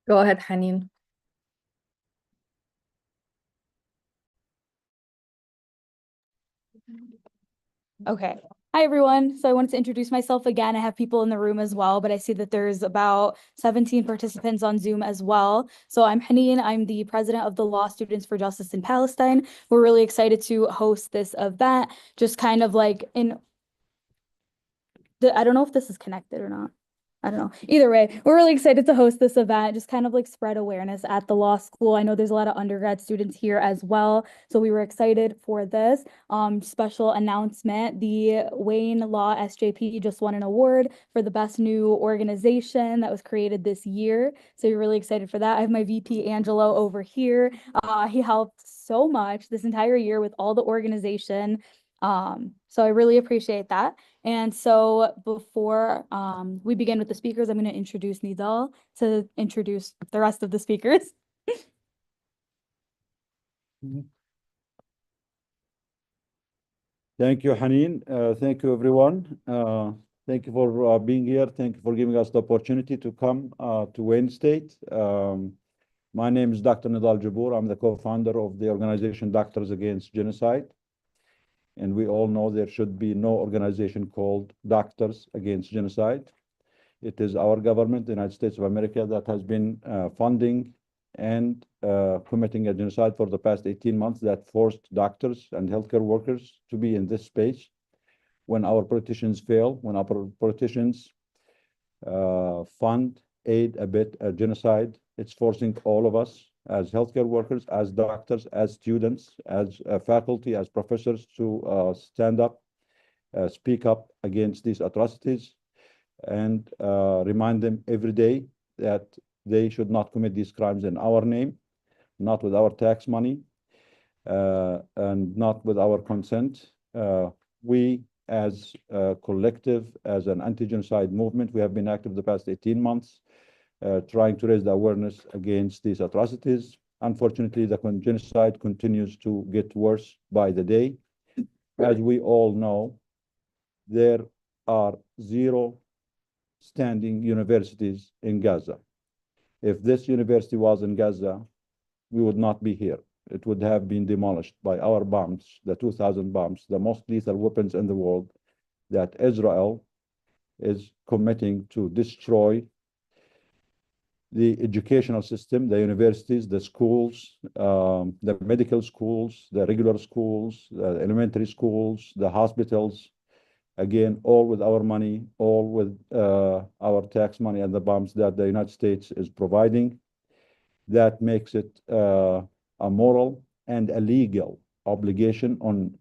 Go ahead, Hanin. Okay. Hi, everyone. So I wanted to introduce myself again. I have people in the room as well, but I see that there's about 17 participants on Zoom as well. So I'm Haneen. I'm the president of the Law Students for Justice in Palestine. We're really excited to host this event, just kind of like I don't know if this is connected or not. I don't know. Either way, we're really excited to host this event, just kind of like spread awareness at the law school. I know there's a lot of undergrad students here as well. So we were excited for this. Special announcement. The Wayne Law SJP just won an award for the best new organization that was created this year. So we're really excited for that. I have my VP Angelo over here. He helped so much this entire year with all the organization. So I really appreciate that. And so before we begin with the speakers, I'm going to introduce Nidal to introduce the rest of the speakers. Thank you, Haneen. Thank you, everyone. Thank you for being here. Thank you for giving us the opportunity to come to Wayne State. My name is Dr. Nidal Jboor. I'm the co-founder of the organization Doctors Against Genocide. And we all know there should be no organization called Doctors Against Genocide. It is our government, the United States of America, that has been funding and committing a genocide for the past 18 months that forced doctors and healthcare workers to be in this space. When our politicians fail, when our politicians fund, aid, abet a genocide, it's forcing all of us as healthcare workers, as doctors, as students, as faculty, as professors to stand up, speak up against these atrocities, and remind them every day that they should not commit these crimes in our name, not with our tax money, and not with our consent. We, as a collective, as an anti-genocide movement, we have been active the past 18 months, trying to raise the awareness against these atrocities. Unfortunately, the genocide continues to get worse by the day. As we all know, there are 0 standing universities in Gaza. If this university was in Gaza, we would not be here. It would have been demolished by our bombs, the 2000 bombs, the most lethal weapons in the world that Israel is committing to destroy the educational system, the universities, the schools, the medical schools, the regular schools, the elementary schools, the hospitals, again, all with our money, all with our tax money and the bombs that the United States is providing. That makes it a moral and a legal obligation on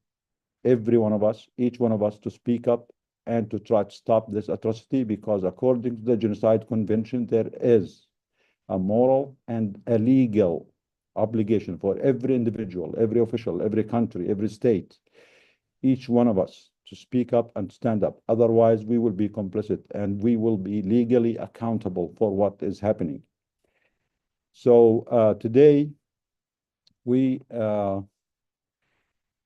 every one of us, each one of us, to speak up and to try to stop this atrocity, because according to the Genocide Convention, there is a moral and a legal obligation for every individual, every official, every country, every state, each one of us, to speak up and stand up. Otherwise, we will be complicit and we will be legally accountable for what is happening. So today, we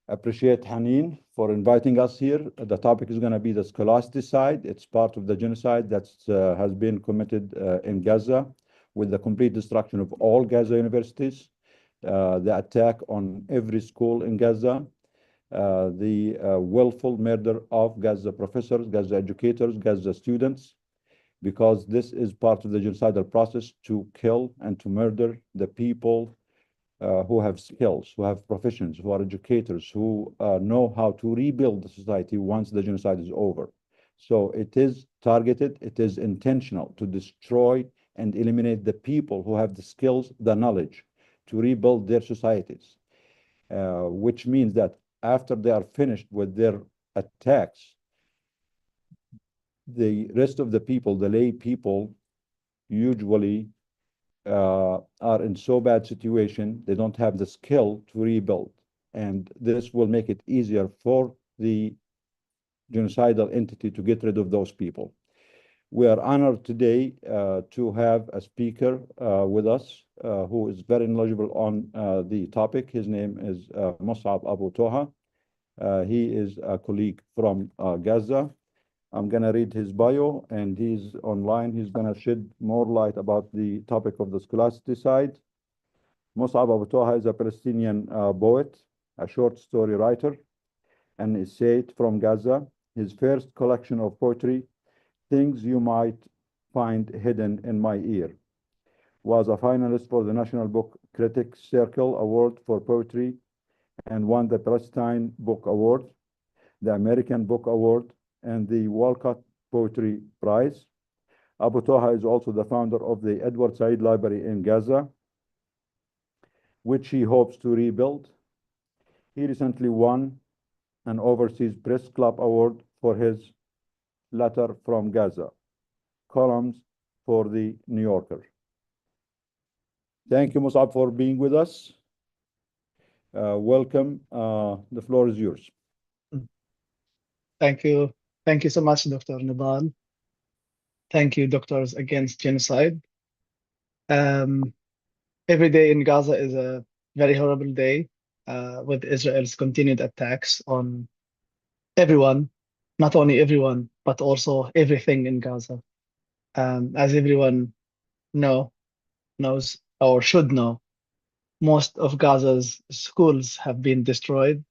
appreciate Haneen for inviting us here. The topic is going to be the Scholasticide. It's part of the genocide that has been committed in Gaza, with the complete destruction of all Gaza universities, the attack on every school in Gaza, the willful murder of Gaza professors, Gaza educators, Gaza students, because this is part of the genocidal process to kill and to murder the people who have skills, who have professions, who are educators, who know how to rebuild the society once the genocide is over. So it is targeted, it is intentional to destroy and eliminate the people who have the skills, the knowledge to rebuild their societies, which means that after they are finished with their attacks, the rest of the people, the lay people, usually are in so bad situation, they don't have the skill to rebuild. And this will make it easier for the genocidal entity to get rid of those people. We are honored today to have a speaker with us who is very knowledgeable on the topic. His name is Mosab Abu Toha. He is a colleague from Gaza. I'm going to read his bio, and he's online. He's going to shed more light about the topic of the Scholasticide. Mosab Abu Toha is a Palestinian poet, a short story writer, an essayist from Gaza. His first collection of poetry, Things You Might Find Hidden in My Ear, was a finalist for the National Book Critics Circle Award for Poetry and won the Palestine Book Award, the American Book Award, and the Walcott Poetry Prize. Abu Toha is also the founder of the Edward Said Library in Gaza, which he hopes to rebuild. He recently won an Overseas Press Club Award for his Letter from Gaza columns for the New Yorker. Thank you, Musab, for being with us. Welcome. The floor is yours. Thank you. Thank you so much, Dr. Nidal. Thank you, Doctors Against Genocide. Every day in Gaza is a very horrible day with Israel's continued attacks on everyone, not only everyone, but also everything in Gaza. As everyone knows or should know, most of Gaza's schools have been destroyed.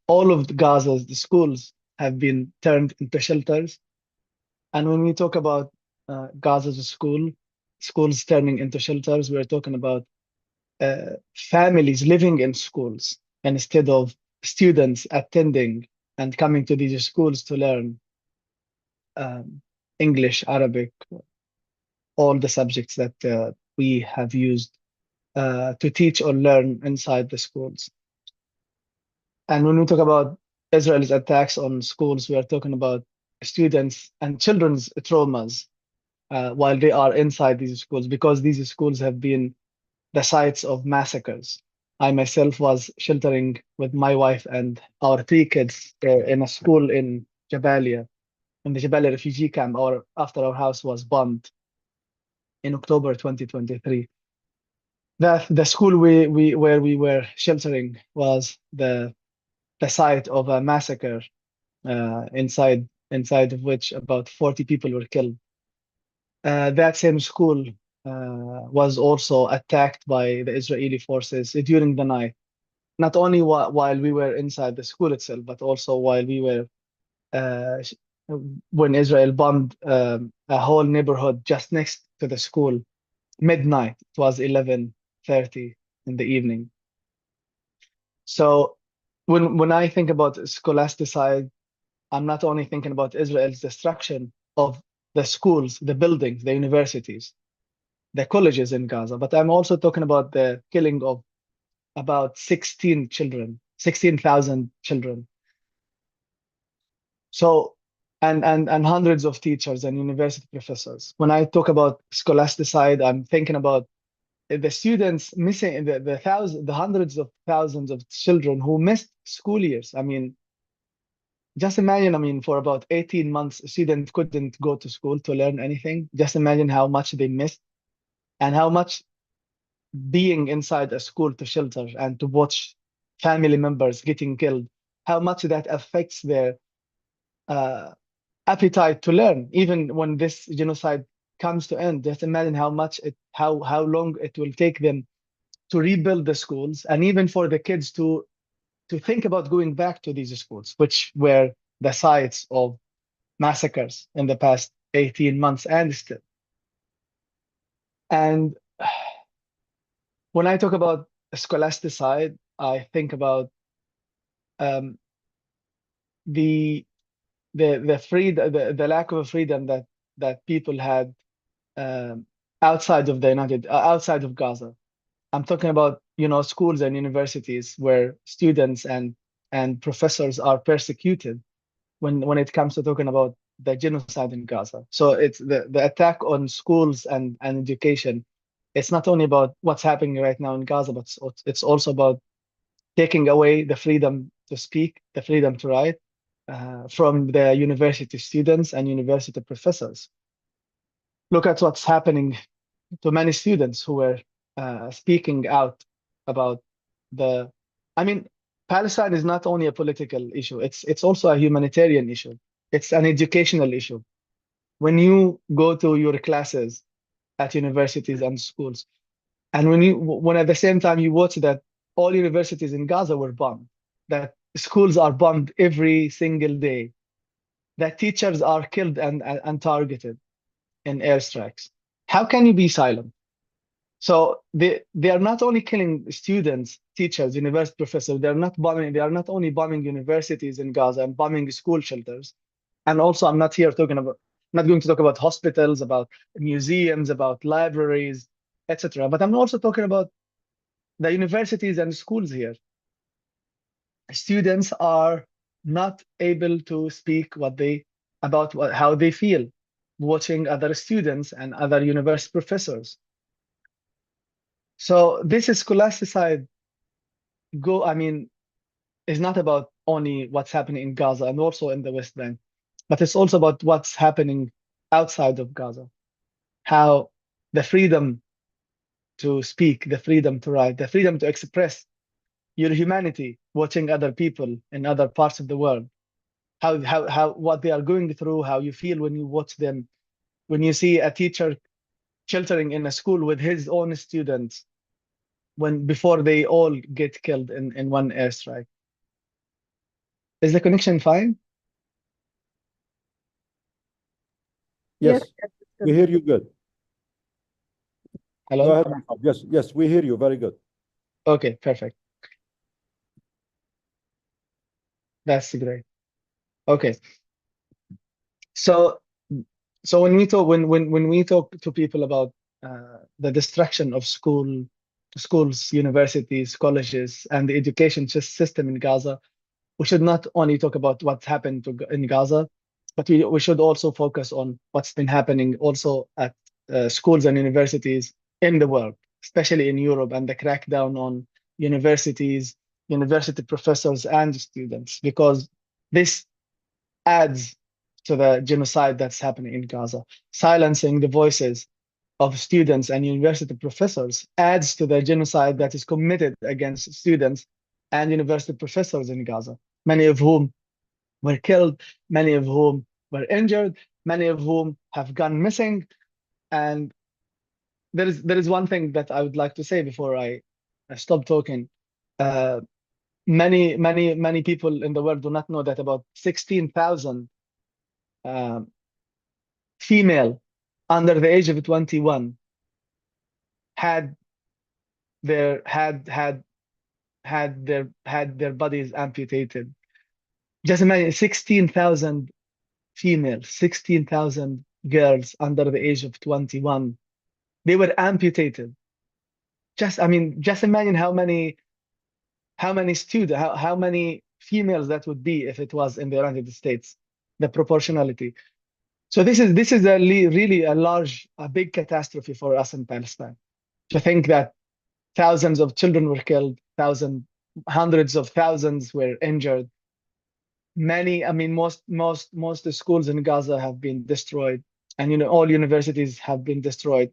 All of Gaza's schools have been turned into shelters. And when we talk about Gaza's schools turning into shelters, we're talking about families living in schools instead of students attending and coming to these schools to learn English, Arabic, all the subjects that we have used to teach or learn inside the schools. And when we talk about Israel's attacks on schools, we are talking about students and children's traumas while they are inside these schools, because these schools have been the sites of massacres. I myself was sheltering with my wife and our 3 kids in a school in Jabalia, in the Jabalia refugee camp, after our house was bombed in October 2023. The school where we were sheltering was the site of a massacre inside of which about 40 people were killed. That same school was also attacked by the Israeli forces during the night, not only while we were inside the school itself, but also while we were when Israel bombed a whole neighborhood just next to the school, midnight. It was 11:30 in the evening. So when I think about Scholasticide, I'm not only thinking about Israel's destruction of the schools, the buildings, the universities, the colleges in Gaza, but I'm also talking about the killing of about 16,000 children. So, and hundreds of teachers and university professors. When I talk about Scholasticide, I'm thinking about the students missing, the hundreds of thousands of children who missed school years. I mean, just imagine, I mean, for about 18 months, a student couldn't go to school to learn anything. Just imagine how much they missed and how much being inside a school to shelter and to watch family members getting killed, how much that affects their appetite to learn. Even when this genocide comes to end, just imagine how long it will take them to rebuild the schools, and even for the kids to think about going back to these schools, which were the sites of massacres in the past 18 months and still. And when I talk about Scholasticide, I think about the lack of freedom that people had outside of outside of Gaza. I'm talking about, schools and universities where students and professors are persecuted when it comes to talking about the genocide in Gaza. So it's the attack on schools and education. It's not only about what's happening right now in Gaza, but it's also about taking away the freedom to speak, the freedom to write from the university students and university professors. Look at what's happening to many students who were speaking out about Palestine is not only a political issue, it's also a humanitarian issue. It's an educational issue. When you go to your classes at universities and schools, and when at the same time you watch that all universities in Gaza were bombed, that schools are bombed every single day, that teachers are killed and targeted in airstrikes, how can you be silent? So they are not only killing students, teachers, university professors. They are not bombing. They are not only bombing universities in Gaza and bombing school shelters. And also, I'm not here talking about. I'm not going to talk about hospitals, about museums, about libraries, etc. But I'm also talking about the universities and schools here. Students are not able to speak how they feel, watching other students and other university professors. So this is scholasticide. I mean, it's not about only what's happening in Gaza and also in the West Bank, but it's also about what's happening outside of Gaza. How the freedom to speak, the freedom to write, the freedom to express your humanity, watching other people in other parts of the world, how what they are going through, how you feel when you watch them, when you see a teacher sheltering in a school with his own students before they all get killed in one airstrike. Is the connection fine? Yes, Yes. we hear you good. Go Hello? ahead, Mohammad. Yes, we hear you very good. Okay, perfect. That's great. Okay. So when we talk to people about the destruction of schools, universities, colleges, and the education system in Gaza, we should not only talk about what's happened in Gaza, but we should also focus on what's been happening also at schools and universities in the world, especially in Europe, and the crackdown on universities, university professors, and students, because this adds to the genocide that's happening in Gaza. Silencing the voices of students and university professors adds to the genocide that is committed against students and university professors in Gaza, many of whom were killed, many of whom were injured, many of whom have gone missing. And there is one thing that I would like to say before I stop talking. Uh, many people in the world do not know that about 16,000 female under the age of 21 had their bodies amputated. Just imagine 16,000 females, 16,000 girls under the age of 21. They were amputated. Just imagine how many females that would be if it was in the United States, the proportionality. So this is really a big catastrophe for us in Palestine. To think that thousands of children were killed, hundreds of thousands were injured. Most schools in Gaza have been destroyed, and all universities have been destroyed.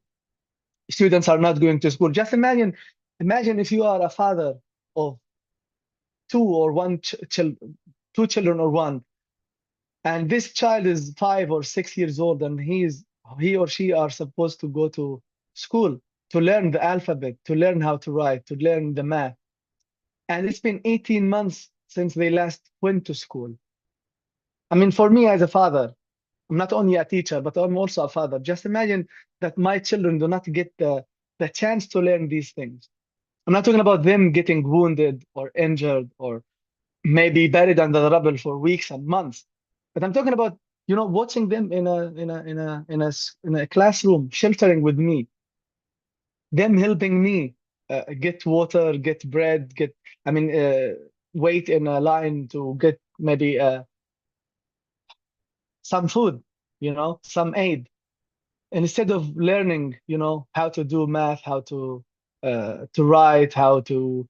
Students are not going to school. Just imagine if you are a father of two children or one, and this child is 5 or 6 years old, and he or she are supposed to go to school to learn the alphabet, to learn how to write, to learn the math. And it's been 18 months since they last went to school. For me as a father, I'm not only a teacher, but I'm also a father. Just imagine that my children do not get the chance to learn these things. I'm not talking about them getting wounded or injured or maybe buried under the rubble for weeks and months, but I'm talking about watching them in a classroom, sheltering with me, them helping me get water, get bread, wait in a line to get maybe some food, some aid. And instead of learning, how to do math, how to write, to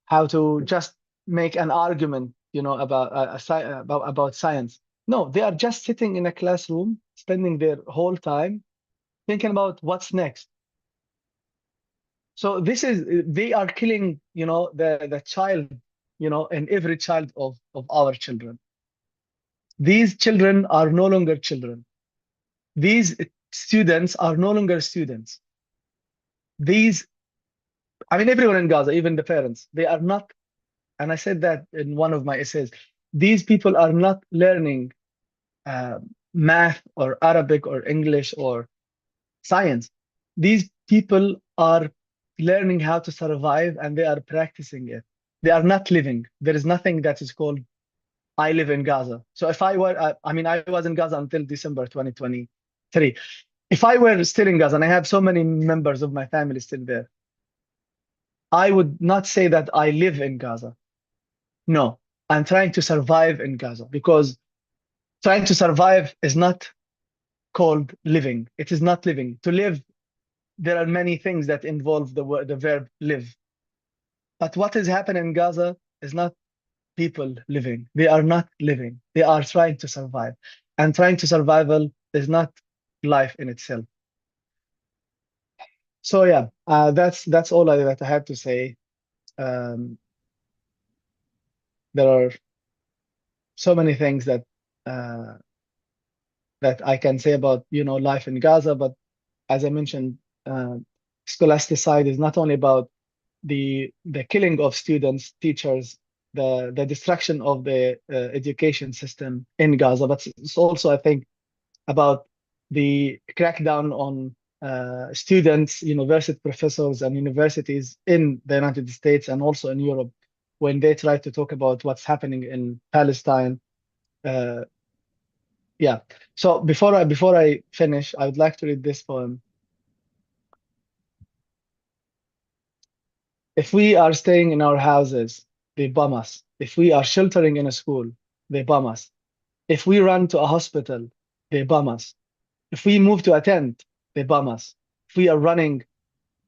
how to just make an argument, about science. No, they are just sitting in a classroom, spending their whole time thinking about what's next. So this is, they are killing, the child, and every child of our children. These children are no longer children. These students are no longer students. Everyone in Gaza, even the parents, they are not, and I said that in one of my essays, these people are not learning math or Arabic or English or science. These people are learning how to survive and they are practicing it. They are not living. There is nothing that is called, I live in Gaza. So if I were, I was in Gaza until December 2023. If I were still in Gaza, and I have so many members of my family still there, I would not say that I live in Gaza. No, I'm trying to survive in Gaza, because trying to survive is not called living. It is not living. To live, there are many things that involve the verb live. But what is happening in Gaza is not people living. They are not living. They are trying to survive. And trying to survival is not life in itself. So yeah, that's all that I had to say. Um, there are so many things uh, that I can say about life in Gaza, but as I mentioned, Scholasticide is not only about the killing of students, teachers, the destruction of the education system in Gaza, but it's also, I think, about the crackdown on students, university professors, and universities in the United States and also in Europe when they try to talk about what's happening in Palestine. Yeah. So before I finish, I would like to read this poem. If we are staying in our houses, they bomb us. If we are sheltering in a school, they bomb us. If we run to a hospital, they bomb us. If we move to a tent, they bomb us. If we are running,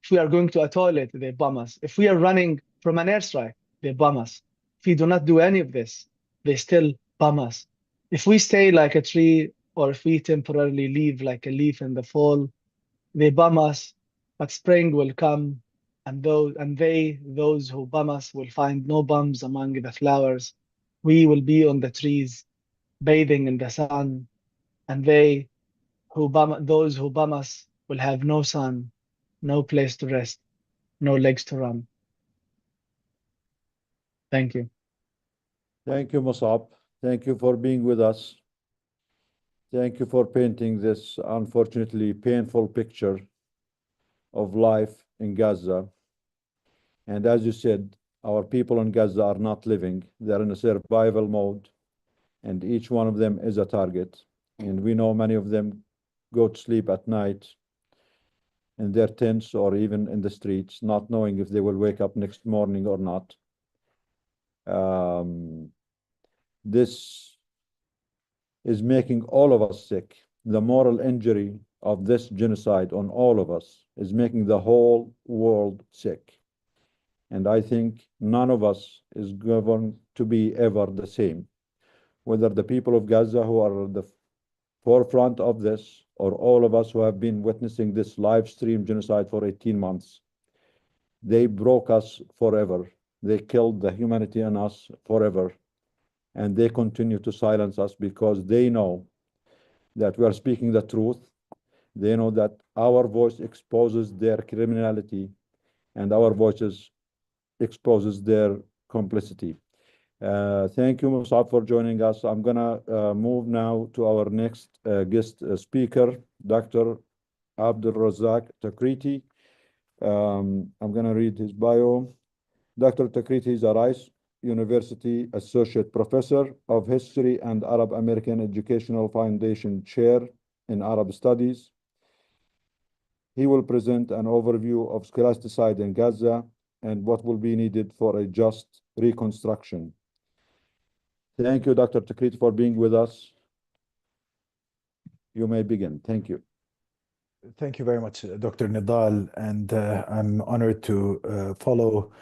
if we are going to a toilet, they bomb us. If we are running from an airstrike, they bomb us. If we do not do any of this, they still bomb us. If we stay like a tree, or if we temporarily leave like a leaf in the fall, they bomb us, but spring will come, and those who bomb us will find no bombs among the flowers. We will be on the trees, bathing in the sun, and those who bomb us will have no sun, no place to rest, no legs to run. Thank you. Thank you, Mosab. Thank you for being with us. Thank you for painting this unfortunately painful picture of life in Gaza. And as you said, our people in Gaza are not living. They're in a survival mode, and each one of them is a target. And we know many of them go to sleep at night in their tents or even in the streets, not knowing if they will wake up next morning or not. This is making all of us sick. The moral injury of this genocide on all of us is making the whole world sick. And I think none of us is going to be ever the same, whether the people of Gaza who are at the forefront of this, or all of us who have been witnessing this live stream genocide for 18 months. They broke us forever. They killed the humanity in us forever. And they continue to silence us because they know that we are speaking the truth. They know that our voice exposes their criminality and our voices exposes their complicity. Thank you, Mosab, for joining us. I'm going to move now to our next guest speaker, Dr. Abdel Razzaq Takriti. I'm going to read his bio. Dr. Takriti is a Rice University Associate Professor of History and Arab American Educational Foundation Chair in Arab Studies. He will present an overview of Scholasticide in Gaza and what will be needed for a just reconstruction. Thank you, Dr. Takriti, for being with us. You may begin. Thank you. Thank you very much, Dr. Nidal, and I'm honored to follow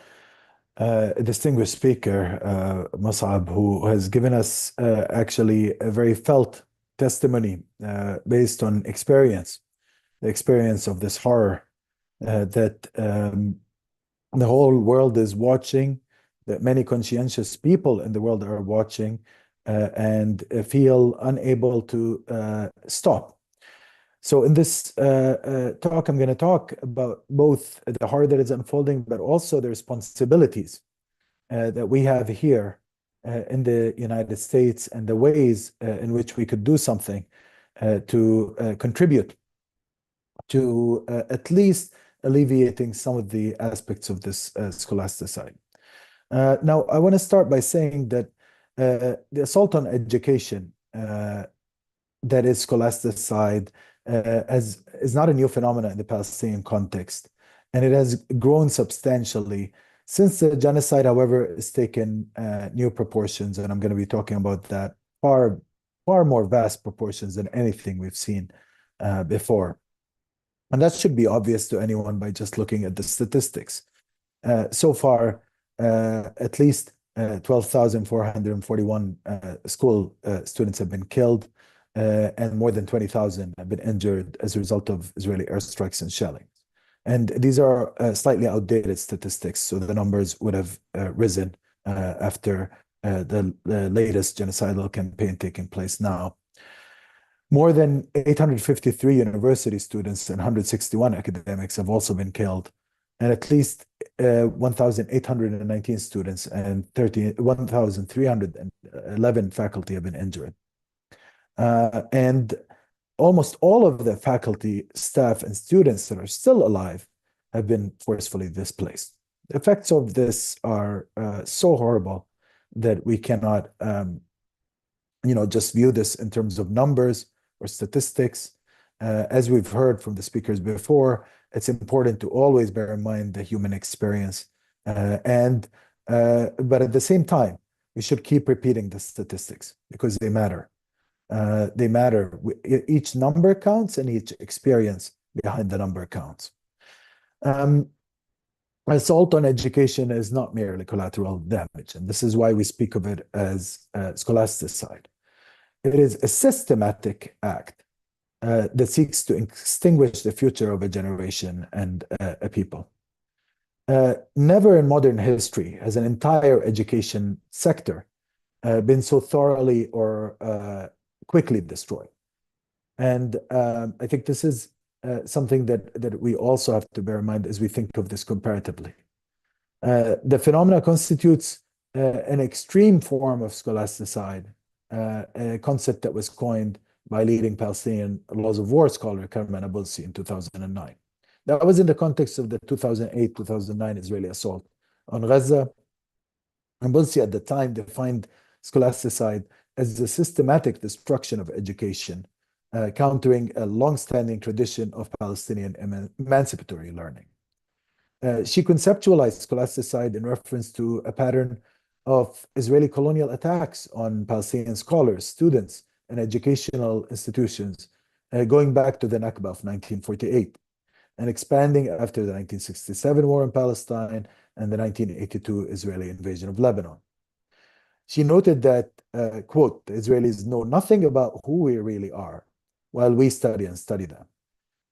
a distinguished speaker, Mosab, who has given us actually a very felt testimony based on experience, the experience of this horror that the whole world is watching, that many conscientious people in the world are watching, and feel unable to stop. So in this talk, I'm going to talk about both the horror that is unfolding, but also the responsibilities that we have here in the United States, and the ways in which we could do something to contribute to at least alleviating some of the aspects of this scholasticide. Now, I want to start by saying that the assault on education, that is scholasticide, is not a new phenomenon in the Palestinian context, and it has grown substantially since the genocide. However, it's taken new proportions, and I'm going to be talking about that, far more vast proportions than anything we've seen before. And that should be obvious to anyone by just looking at the statistics. So far, at least 12,441 school students have been killed, and more than 20,000 have been injured as a result of Israeli airstrikes and shelling. And these are slightly outdated statistics, so the numbers would have risen after the latest genocidal campaign taking place now. More than 853 university students and 161 academics have also been killed, and at least 1,819 students and 1,311 faculty have been injured. And almost all of the faculty, staff, and students that are still alive have been forcefully displaced. The effects of this are so horrible that we cannot, just view this in terms of numbers or statistics. As we've heard from the speakers before, it's important to always bear in mind the human experience. But at the same time, we should keep repeating the statistics because they matter. They matter. Each number counts, and each experience behind the number counts. Assault on education is not merely collateral damage, and this is why we speak of it as scholasticide. It is a systematic act that seeks to extinguish the future of a generation and a people. Never in modern history has an entire education sector been so thoroughly or quickly destroyed. And I think this is something that we also have to bear in mind as we think of this comparatively. The phenomena constitutes an extreme form of scholasticide, a concept that was coined by leading Palestinian laws of war scholar Karameh in 2009. That was in the context of the 2008-2009 Israeli assault on Gaza. And Bulsi at the time defined scholasticide as the systematic destruction of education, countering a long-standing tradition of Palestinian emancipatory learning. She conceptualized scholasticide in reference to a pattern of Israeli colonial attacks on Palestinian scholars, students, and educational institutions, going back to the Nakba of 1948, and expanding after the 1967 war in Palestine and the 1982 Israeli invasion of Lebanon. She noted that, quote, the Israelis know nothing about who we really are while we study them.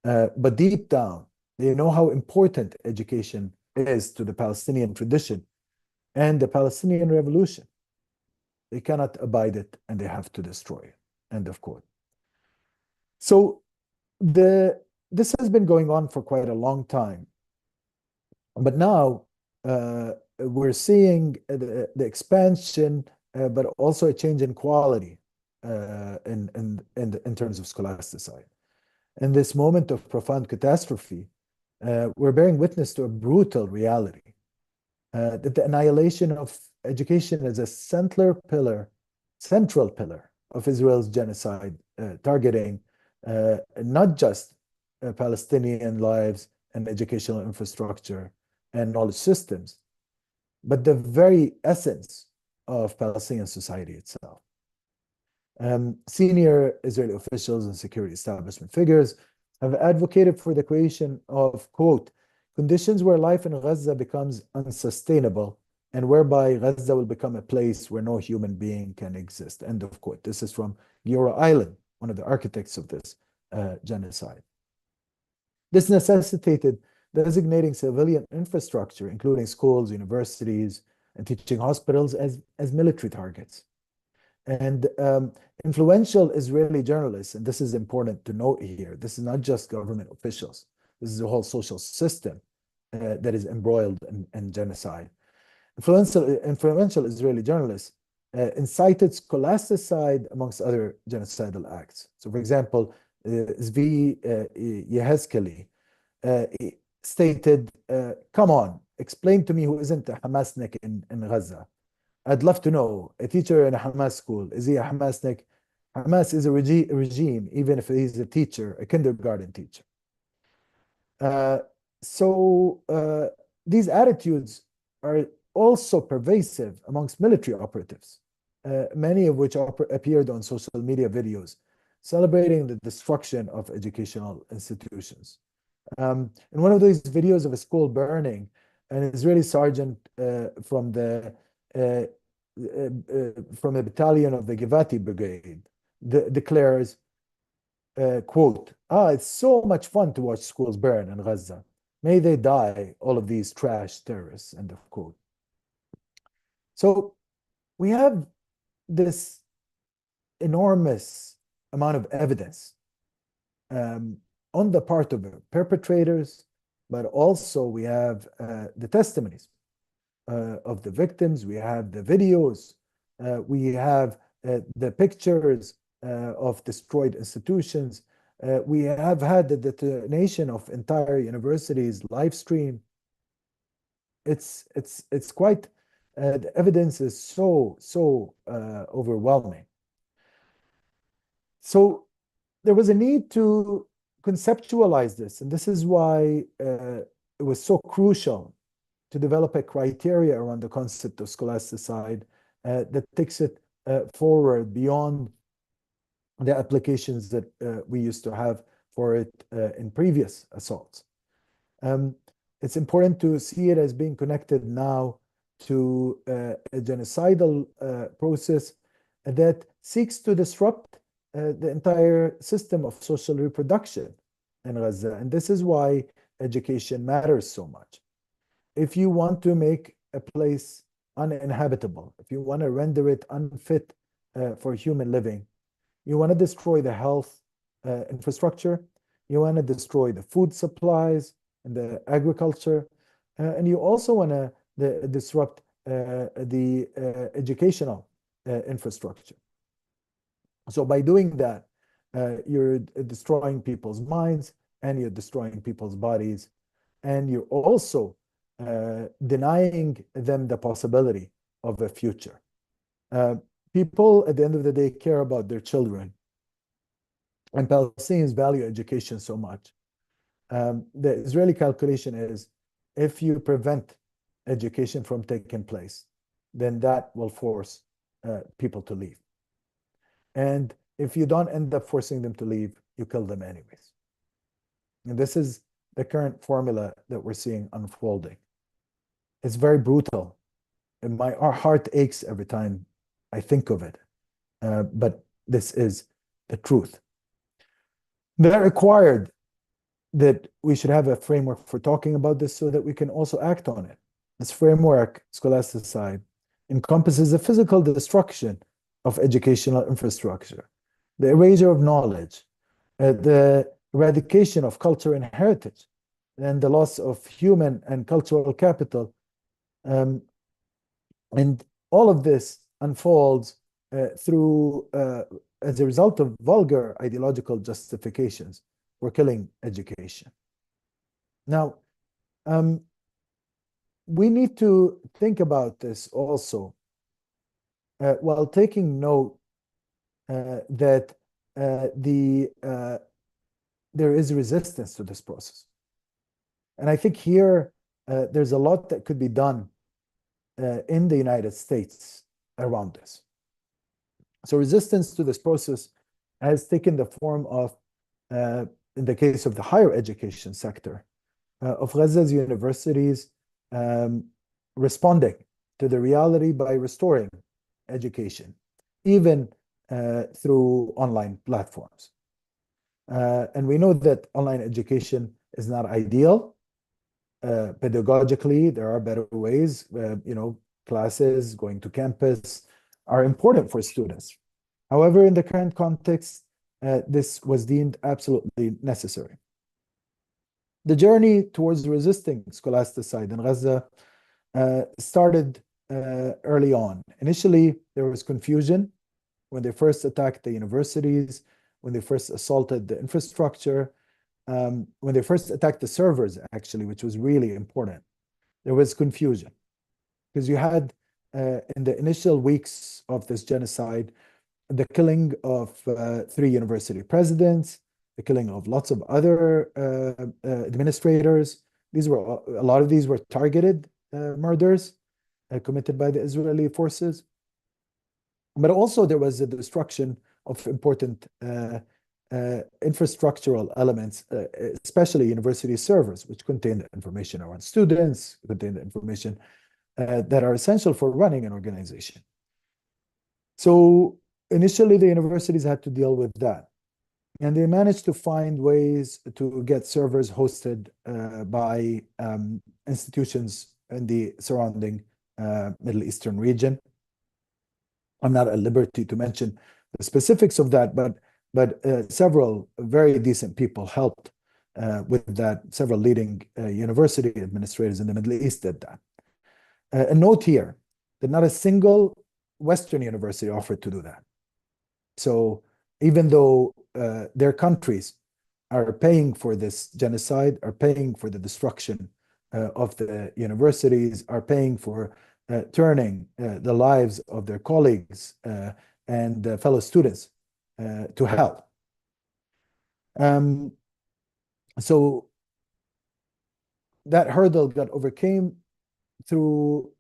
But deep down, they know how important education is to the Palestinian tradition and the Palestinian revolution. They cannot abide it, and they have to destroy it, end of quote. So this has been going on for quite a long time. But now we're seeing the expansion, but also a change in quality in terms of scholasticide. In this moment of profound catastrophe, we're bearing witness to a brutal reality, that the annihilation of education is a central pillar of Israel's genocide, targeting not just Palestinian lives and educational infrastructure and knowledge systems, but the very essence of Palestinian society itself. Senior Israeli officials and security establishment figures have advocated for the creation of, quote, conditions where life in Gaza becomes unsustainable and whereby Gaza will become a place where no human being can exist, end of quote. This is from Giora Island, one of the architects of this genocide. This necessitated designating civilian infrastructure, including schools, universities, and teaching hospitals as military targets. And influential Israeli journalists, and this is important to note here, this is not just government officials, this is a whole social system that is embroiled in genocide. Influential Israeli journalists incited scholasticide amongst other genocidal acts. So, for example, Zvi Yehezkeli stated, come on, explain to me who isn't a Hamasnik in Gaza. I'd love to know, a teacher in a Hamas school, is he a Hamasnik? Hamas is a regime, even if he's a teacher, a kindergarten teacher. So these attitudes are also pervasive amongst military operatives, many of which appeared on social media videos celebrating the destruction of educational institutions. In one of these videos of a school burning, an Israeli sergeant from the battalion of the Givati brigade declares, quote, it's so much fun to watch schools burn in Gaza. May they die, all of these trash terrorists, end of quote. So we have this enormous amount of evidence on the part of the perpetrators, but also we have the testimonies of the victims, we have the videos, we have the pictures of destroyed institutions, we have had the detonation of entire universities live stream. It's quite, the evidence is so overwhelming. So there was a need to conceptualize this, and this is why it was so crucial to develop a criteria around the concept of scholasticide that takes it forward beyond the applications that we used to have for it in previous assaults. It's important to see it as being connected now to a genocidal process that seeks to disrupt the entire system of social reproduction in Gaza. And this is why education matters so much. If you want to make a place uninhabitable, if you want to render it unfit for human living, you want to destroy the health infrastructure, you want to destroy the food supplies and the agriculture, and you also want to disrupt the educational infrastructure. So by doing that, you're destroying people's minds and you're destroying people's bodies, and you're also denying them the possibility of a future. People, at the end of the day, care about their children, and Palestinians value education so much. The Israeli calculation is, if you prevent education from taking place, then that will force people to leave. And if you don't end up forcing them to leave, you kill them anyways. And this is the current formula that we're seeing unfolding. It's very brutal, and our heart aches every time I think of it. But this is the truth. That required that we should have a framework for talking about this so that we can also act on it. This framework, Scholasticide, encompasses the physical destruction of educational infrastructure, the erasure of knowledge, the eradication of culture and heritage, and the loss of human and cultural capital. And all of this unfolds through, as a result of vulgar ideological justifications for killing education. Now, we need to think about this also while taking note that there is resistance to this process. And I think here there's a lot that could be done in the United States around this. So resistance to this process has taken the form of, in the case of the higher education sector, of Gaza's universities responding to the reality by restoring education, even through online platforms. And we know that online education is not ideal, pedagogically, there are better ways. Classes, going to campus are important for students. However, in the current context, this was deemed absolutely necessary. The journey towards resisting scholasticide in Gaza started early on. Initially, there was confusion when they first attacked the universities, when they first assaulted the infrastructure, when they first attacked the servers, actually, which was really important. There was confusion because you had, in the initial weeks of this genocide, the killing of 3 university presidents, the killing of lots of other administrators. A lot of these were targeted murders committed by the Israeli forces. But also there was a destruction of important infrastructural elements, especially university servers, which contain the information around students, contain the information that are essential for running an organization. So initially, the universities had to deal with that. And they managed to find ways to get servers hosted by institutions in the surrounding Middle Eastern region. I'm not at liberty to mention the specifics of that, but several very decent people helped with that. Several leading university administrators in the Middle East did that. A note here that not a single Western university offered to do that. So even though their countries are paying for this genocide, are paying for the destruction of the universities, are paying for turning the lives of their colleagues and fellow students to hell. So that hurdle got overcame through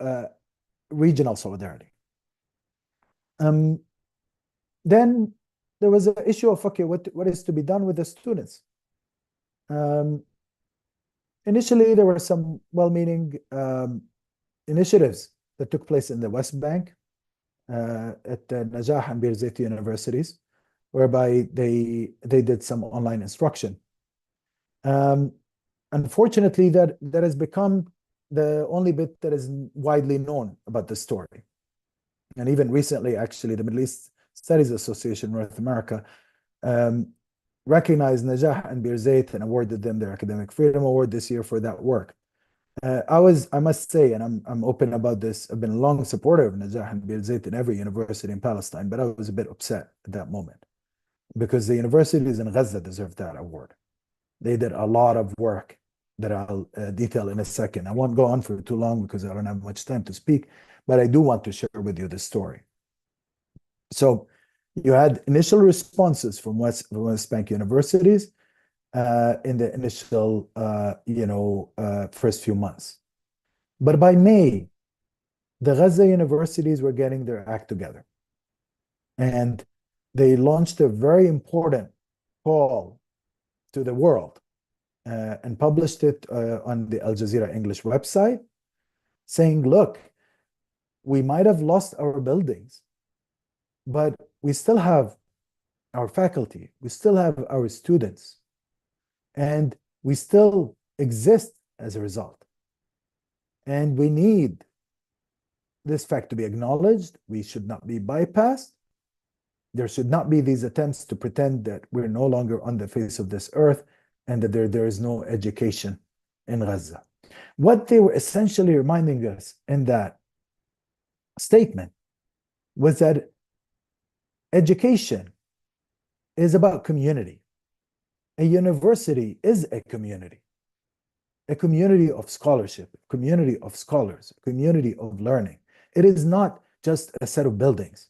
regional solidarity. Then there was an issue of, okay, what is to be done with the students? Initially, there were some well-meaning initiatives that took place in the West Bank at the Najah and Birzeit universities, whereby they did some online instruction. Unfortunately, that has become the only bit that is widely known about the story. And even recently, actually, the Middle East Studies Association North America recognized Najah and Birzeit and awarded them their Academic Freedom Award this year for that work. I must say, and I'm open about this, I've been a long supporter of Najah and Birzeit in every university in Palestine, but I was a bit upset at that moment because the universities in Gaza deserve that award. They did a lot of work that I'll detail in a second. I won't go on for too long because I don't have much time to speak, but I do want to share with you the story. So you had initial responses from West Bank universities in the initial, first few months. But by May, the Gaza universities were getting their act together. And they launched a very important call to the world and published it on the Al Jazeera English website, saying, look, we might have lost our buildings, but we still have our faculty, we still have our students, and we still exist as a result. And we need this fact to be acknowledged. We should not be bypassed. There should not be these attempts to pretend that we're no longer on the face of this earth and that there is no education in Gaza. What they were essentially reminding us in that statement was that education is about community. A university is a community of scholarship, a community of scholars, a community of learning. It is not just a set of buildings.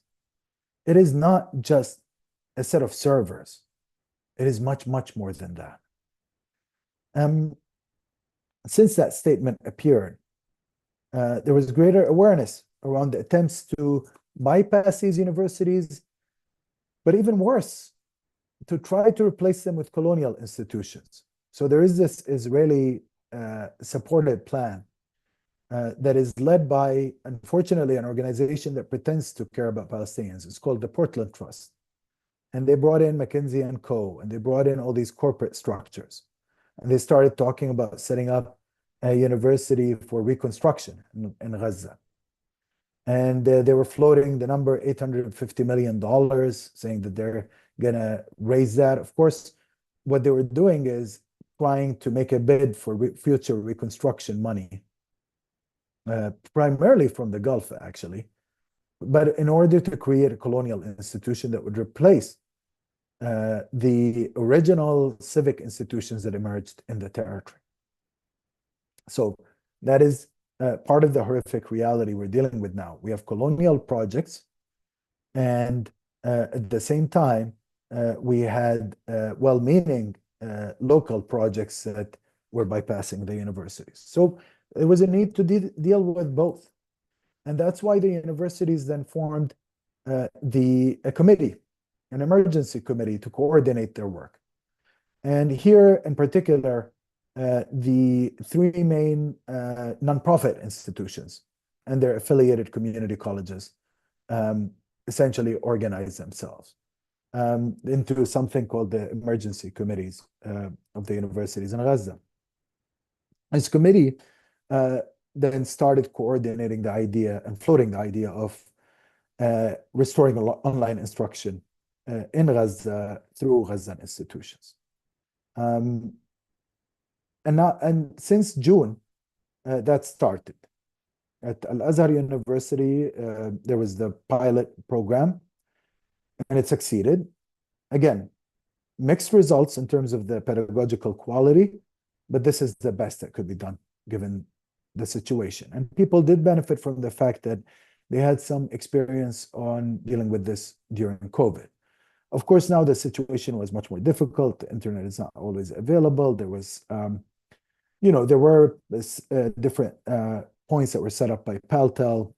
It is not just a set of servers. It is much, much more than that. Since that statement appeared, there was greater awareness around the attempts to bypass these universities, but even worse, to try to replace them with colonial institutions. So there is this Israeli supported plan that is led by, unfortunately, an organization that pretends to care about Palestinians. It's called the Portland Trust. And they brought in McKinsey & Co. And they brought in all these corporate structures. And they started talking about setting up a university for reconstruction in Gaza. And they were floating the number $850 million, saying that they're going to raise that. Of course, what they were doing is trying to make a bid for future reconstruction money, primarily from the Gulf, actually, but in order to create a colonial institution that would replace the original civic institutions that emerged in the territory. So that is part of the horrific reality we're dealing with now. We have colonial projects, and at the same time, we had well-meaning local projects that were bypassing the universities. So there was a need to deal with both. And that's why the universities then formed a committee, an emergency committee, to coordinate their work. And here in particular, the three main nonprofit institutions and their affiliated community colleges essentially organized themselves into something called the emergency committees of the universities in Gaza. This committee then started coordinating the idea and floating the idea of restoring online instruction in Gaza through Gazan institutions. And since June, that started. At Al-Azhar University, there was the pilot program, and it succeeded. Again, mixed results in terms of the pedagogical quality, but this is the best that could be done given the situation. And people did benefit from the fact that they had some experience on dealing with this during COVID. Of course, now the situation was much more difficult. The internet is not always available. There was, there were different points that were set up by Paltel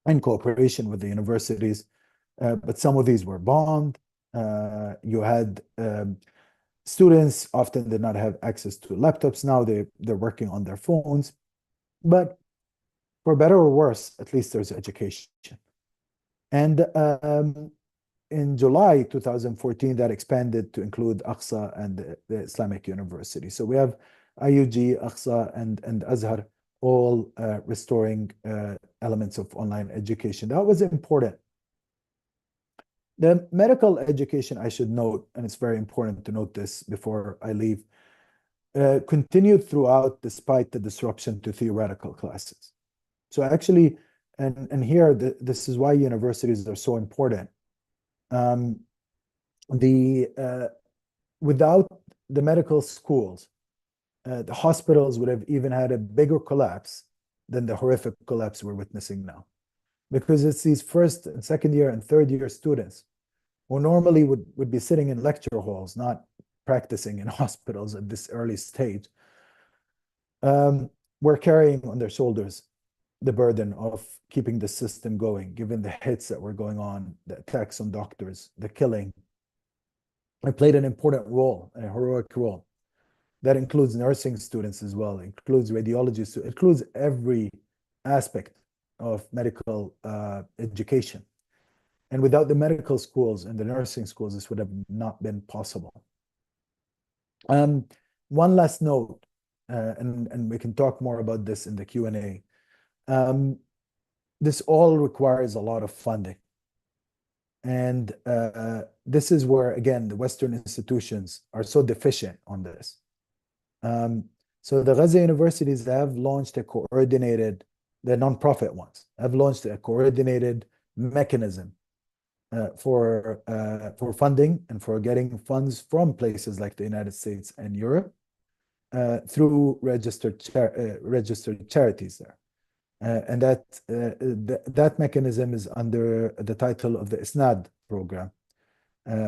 in cooperation with the universities, but some of these were bombed. You had students often did not have access to laptops. Now they're working on their phones. But for better or worse, at least there's education. And in July 2014, that expanded to include Aqsa and the Islamic University. So we have IUG, Aqsa, and Azhar all restoring elements of online education. That was important. The medical education, I should note, and it's very important to note this before I leave, continued throughout despite the disruption to theoretical classes. So actually, and here, this is why universities are so important. Without the medical schools, the hospitals would have even had a bigger collapse than the horrific collapse we're witnessing now. Because it's these first and second year and third year students who normally would be sitting in lecture halls, not practicing in hospitals at this early stage, were carrying on their shoulders the burden of keeping the system going, given the hits that were going on, the attacks on doctors, the killing. It played an important role, a heroic role. That includes nursing students as well, includes radiology students, includes every aspect of medical education. And without the medical schools and the nursing schools, this would have not been possible. One last note, and we can talk more about this in the Q&A. This all requires a lot of funding. And this is where, again, the Western institutions are so deficient on this. So the Gaza universities have launched a coordinated, the nonprofit ones, have launched a coordinated mechanism for funding and for getting funds from places like the United States and Europe through registered charities there. And that mechanism is under the title of the ISNAD program,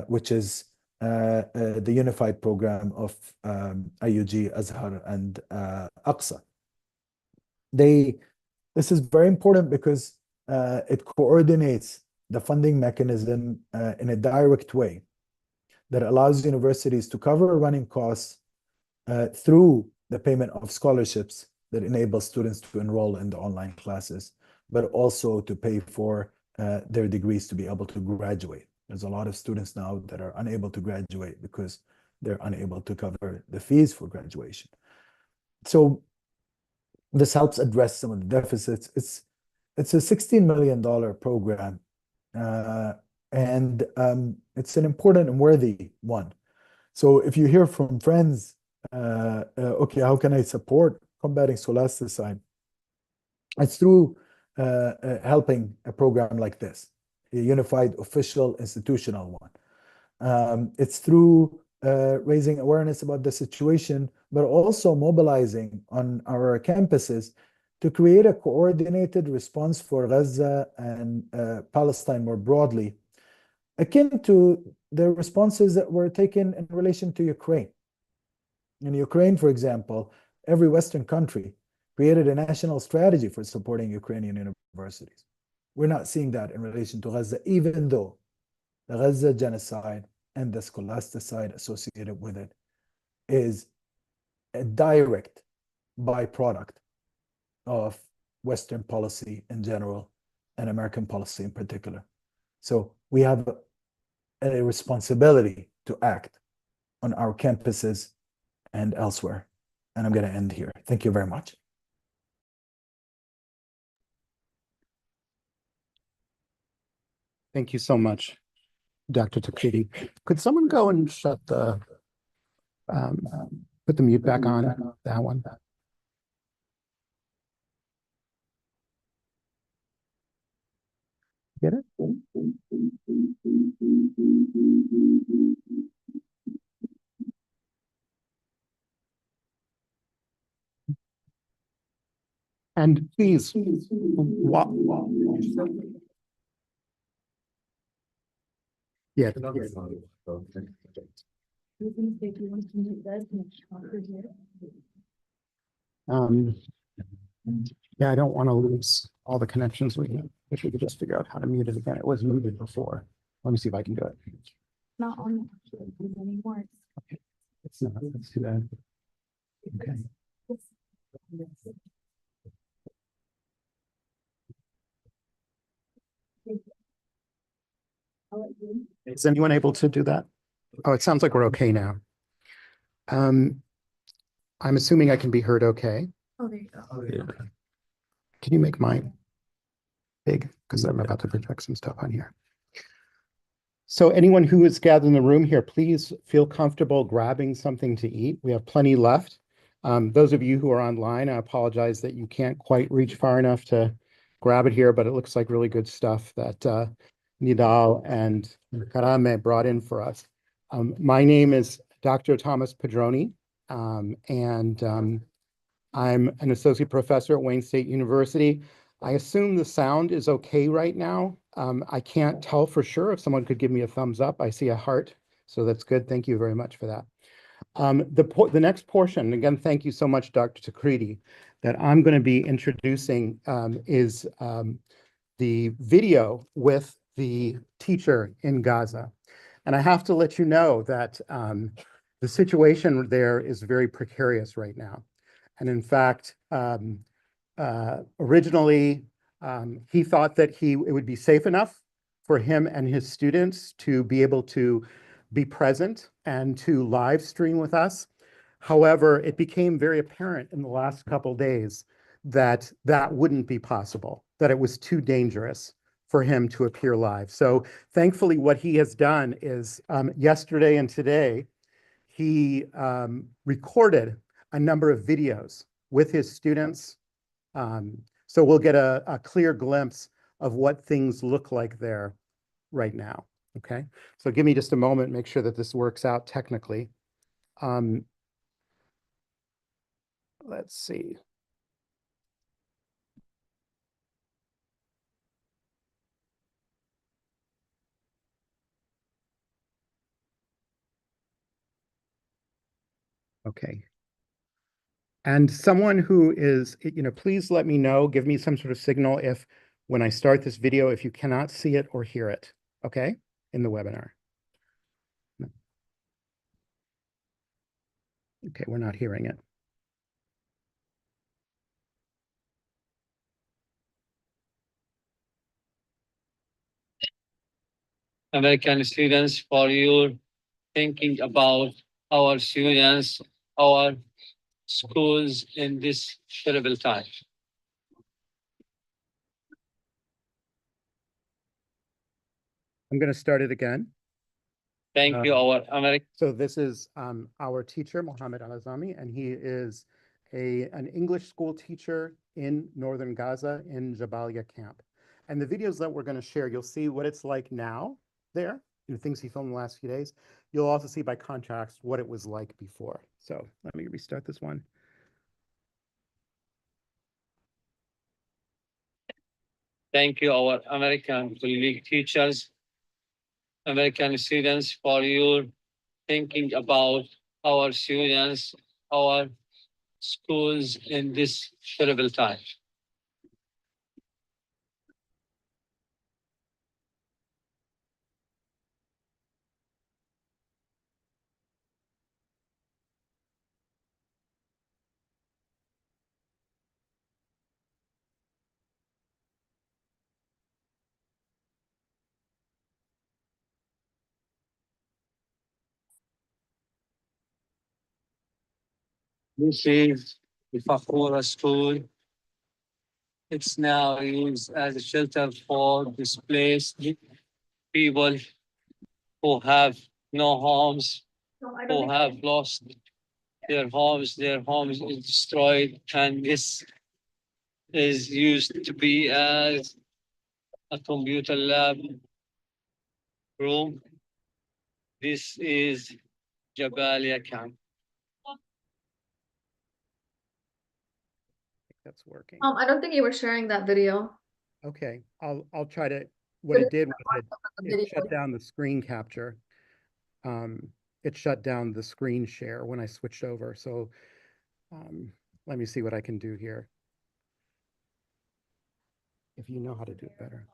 which is the unified program of IUG, Azhar, and Aqsa. This is very important because it coordinates the funding mechanism in a direct way that allows universities to cover running costs through the payment of scholarships that enable students to enroll in the online classes, but also to pay for their degrees to be able to graduate. There's a lot of students now that are unable to graduate because they're unable to cover the fees for graduation. So This helps address some of the deficits. It's a $16 million program, and it's an important and worthy one. So if you hear from friends, okay, how can I support combating scholasticide? It's through helping a program like this, a unified official institutional one. It's through raising awareness about the situation, but also mobilizing on our campuses to create a coordinated response for Gaza and Palestine more broadly, akin to the responses that were taken in relation to Ukraine. In Ukraine, for example, every Western country created a national strategy for supporting Ukrainian universities. We're not seeing that in relation to Gaza, even though the Gaza genocide and the scholasticide associated with it is a direct byproduct of Western policy in general and American policy in particular. So we have a responsibility to act on our campuses and elsewhere. And I'm going to end here. Thank you very much. Thank you so much, Dr. Takriti. Could someone go and shut the, put the mute back on, that one? Get it? And please, yeah. Yeah, I don't want to lose all the connections we have. If we could just figure out how to mute it again. It was muted before. Let me see if I can do it. Not on anymore. It's not, let's do that. Okay. Is anyone able to do that? Oh, it sounds like we're okay now. I'm assuming I can be heard okay. Oh, there you go. Can you make mine big? Because I'm about to project some stuff on here. So anyone who is gathered in the room here, please feel comfortable grabbing something to eat. We have plenty left. Those of you who are online, I apologize that you can't quite reach far enough to grab it here, but it looks like really good stuff that Nidal and Karameh brought in for us. My name is Dr. Thomas Padroni, and I'm an associate professor at Wayne State University. I assume the sound is okay right now. I can't tell for sure. If someone could give me a thumbs up, I see a heart, so that's good. Thank you very much for that. The next portion, again, thank you so much, Dr. Takriti, that I'm going to be introducing is the video with the teacher in Gaza. And I have to let you know that the situation there is very precarious right now. And in fact, originally, he thought that it would be safe enough for him and his students to be able to be present and to live stream with us. However, it became very apparent in the last couple of days that that wouldn't be possible, that it was too dangerous for him to appear live. So thankfully, what he has done is yesterday and today, he recorded a number of videos with his students. So we'll get a clear glimpse of what things look like there right now, okay? So give me just a moment, make sure that this works out technically. Let's see. Okay. And someone who is, please let me know, give me some sort of signal if when I start this video, if you cannot see it or hear it, okay, in the webinar. Okay, we're not hearing it. American students, for your thinking about our students, our schools in this terrible time. I'm going to start it again. Thank you, our American. So this is our teacher, Mohammad Alazzami, and he is an English school teacher in northern Gaza in Jabalia camp. And the videos that we're going to share, you'll see what it's like now there, the things he filmed in the last few days. You'll also see by contrast what it was like before. So let me restart this one. Thank you, our American colleague teachers, American students, for your thinking about our students, our schools in this terrible time. This is the Fakura school. It's now used as a shelter for displaced people who have no homes, who have lost their homes is destroyed, and this is used to be as a computer lab room. This is Jabalia camp. That's working. I don't think you were sharing that video. Okay, I'll try to, what it did was Video. it shut down the screen capture. It shut down the screen share when I switched over. So let me see what I can do here. If you know how to do it better.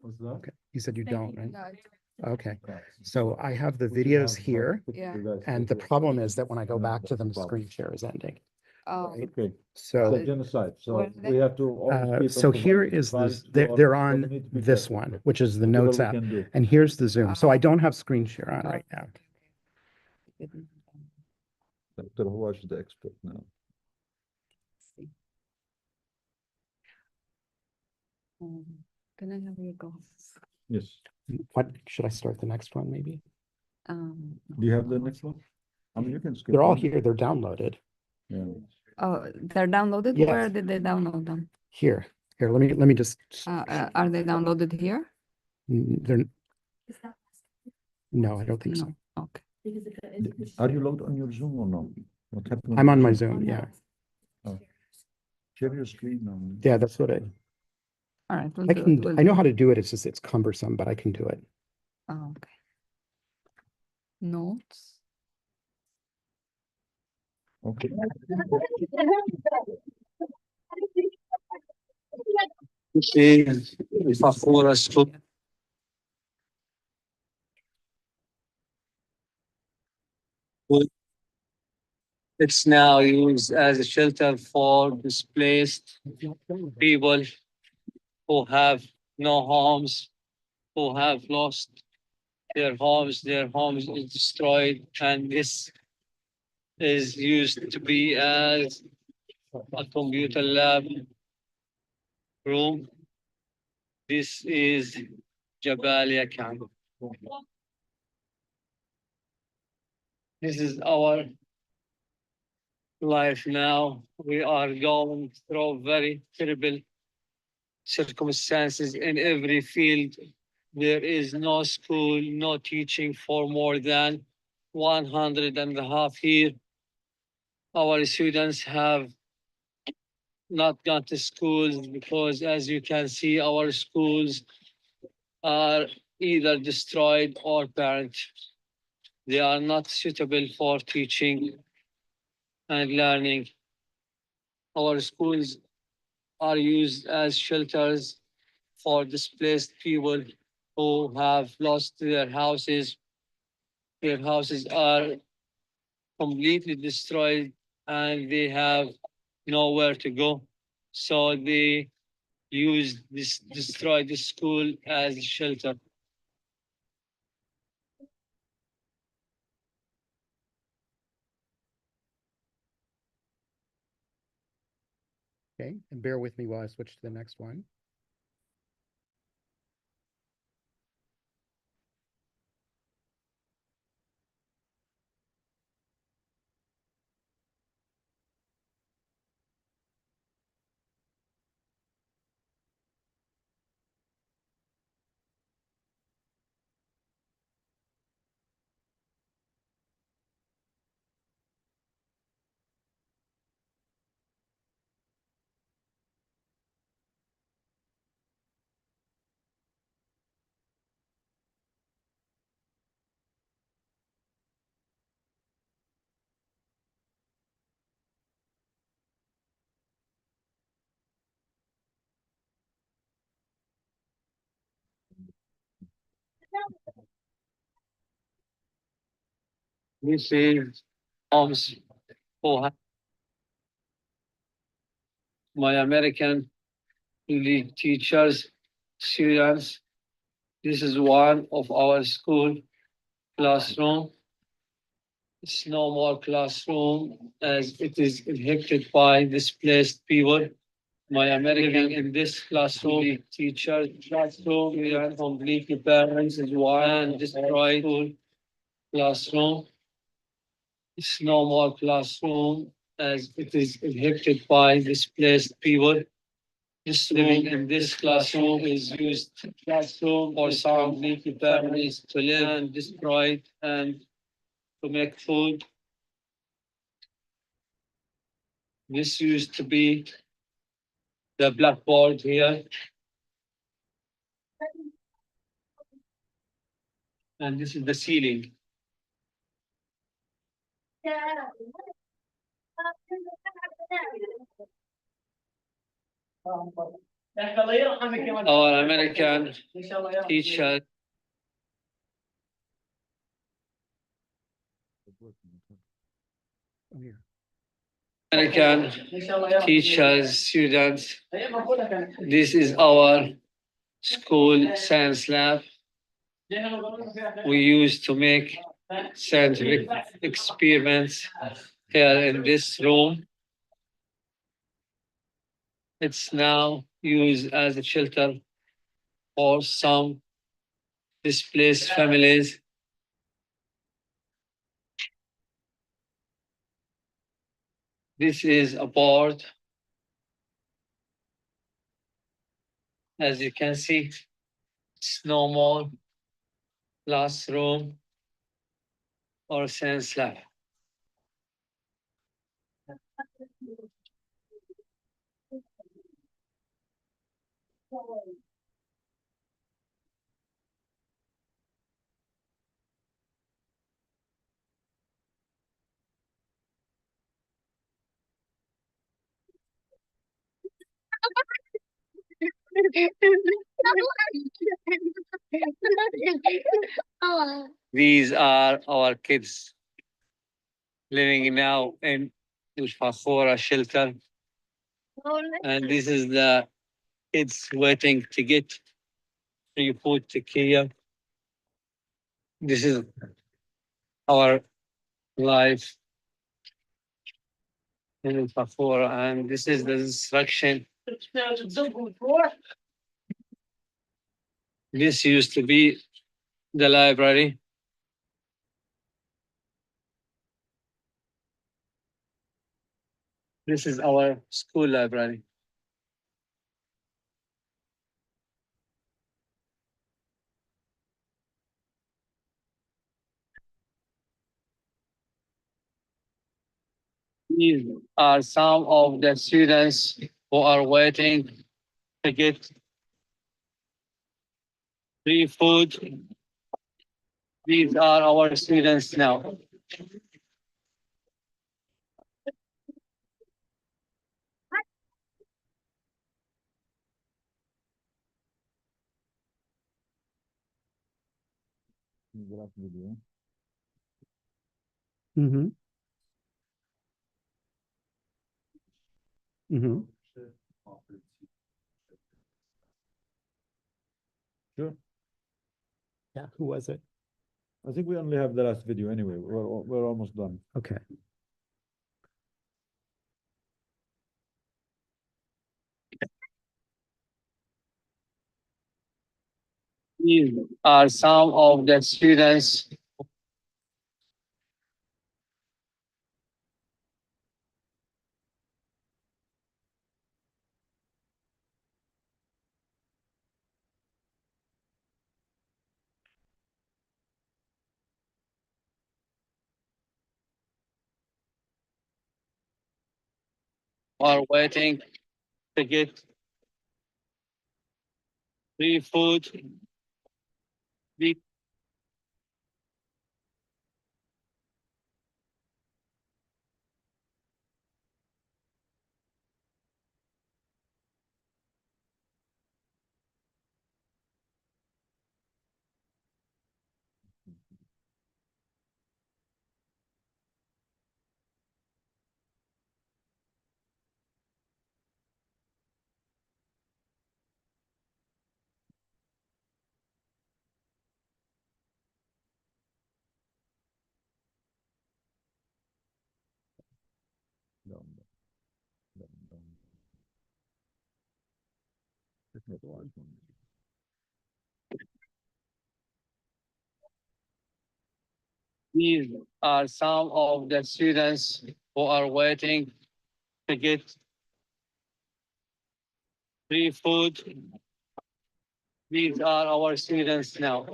What's that? Okay, you said you don't, right? No, Okay, so I have the videos here, Yeah. and the problem is that when I go back to them, the screen share is ending. oh, Right? Okay, So, the genocide, so Where are they? we have to. always keep so here information is this, advised to they're our on community to be this careful. one, which is the Whatever notes we app. can do. And here's the Zoom. So I don't have screen share on right now. Dr. Huwa is the expert now. Can I have your go? Yes. What, should I start the next one maybe? Do you have the next one? I mean, you can skip. They're all one. here, they're downloaded. Yeah. Oh, they're downloaded? Yes. Where did they download them? Here, let me just, Are they downloaded here? they're, no, I don't think so. No, okay. Are you logged on your Zoom or no? What happened? I'm with on my Zoom? Zoom, yeah. Share your screen now. Yeah, that's what All right. We'll I do it, can, we'll I do know it. how to do it. It's just, it's cumbersome, but I can do it. Oh, okay. Notes. Okay. This is the Fakura school. It's now used as a shelter for displaced people who have no homes, who have lost their homes is destroyed, and this is used to be as a computer lab room. This is Jabalia camp. This is our life now. We are going through very terrible circumstances in every field. There is no school, no teaching for more than 100.5 years. Our students have not gone to schools because, as you can see, our schools are either destroyed or burnt. They are not suitable for teaching and learning. Our schools are used as shelters for displaced people who have lost their houses. Their houses are completely destroyed and they have nowhere to go. So they destroy the school as shelter. Okay, and bear with me while I switch to the next one. This is Mosab Toha, my American league teachers, students. This is one of our school classroom. It's no more classroom as it is inhabited by displaced people. My American in this classroom, teacher classroom, we are completely parents is one and destroyed school classroom. It's no more classroom as it is inhabited by displaced people. This living in this classroom is used classroom for some families to live and destroyed and to make food. This used to be the blackboard here. And this is the ceiling. Our American teacher American teachers, students. This is our school science lab. We used to make scientific experiments here in this room. It's now used as a shelter for some displaced families. This is a board. As you can see, it's no more classroom or science lab. These are our kids living now in Al Fakhora shelter. And this is the kids waiting to get free food to Kia. This is our life in Al Fakhora, and this is the instruction. This used to be the library. This is our school library. These are some of the students who are waiting to get free food. These are our students now. Mm-hmm. Mm-hmm. Sure. Yeah, who was it? I think we only have the last video anyway. We're almost done. Okay. These are some of the students who are waiting to get free food. These are some of the students who are waiting to get free food. These are our students now.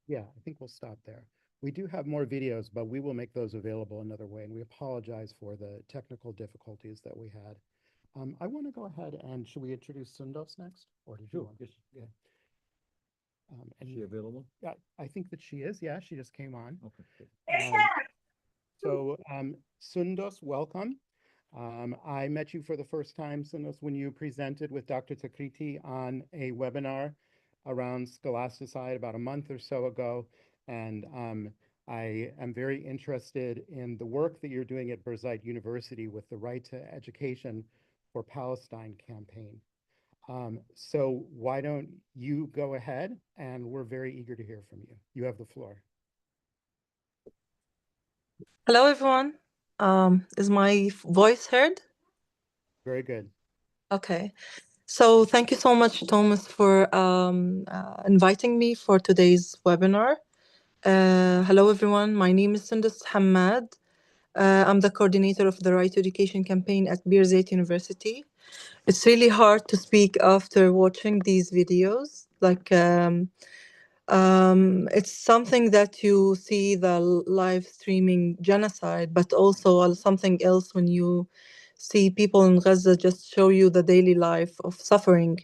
Yeah, I think we'll stop there. We do have more videos, but we will make those available another way, and we apologize for the technical difficulties that we had. I want to go ahead and should we introduce Sundos next? Or did you Sure, want? yes. Yeah. Is she available? Yeah, I think that she is. Yeah, she just came on. Okay. Good. Sundos, welcome. I met you for the first time, Sundos, when you presented with Dr. Takriti on a webinar around Scholasticide about a month or so ago. And I am very interested in the work that you're doing at Birzeit University with the Right to Education for Palestine campaign. So why don't you go ahead, and we're very eager to hear from you. You have the floor. Hello, everyone. Is my voice heard? Very good. Okay. So thank you so much, Thomas, for inviting me for today's webinar. Hello, everyone. My name is Sundos Hammad. I'm the coordinator of the Right to Education campaign at Birzeit University. It's really hard to speak after watching these videos. It's something that you see the live streaming genocide, but also something else when you see people in Gaza just show you the daily life of suffering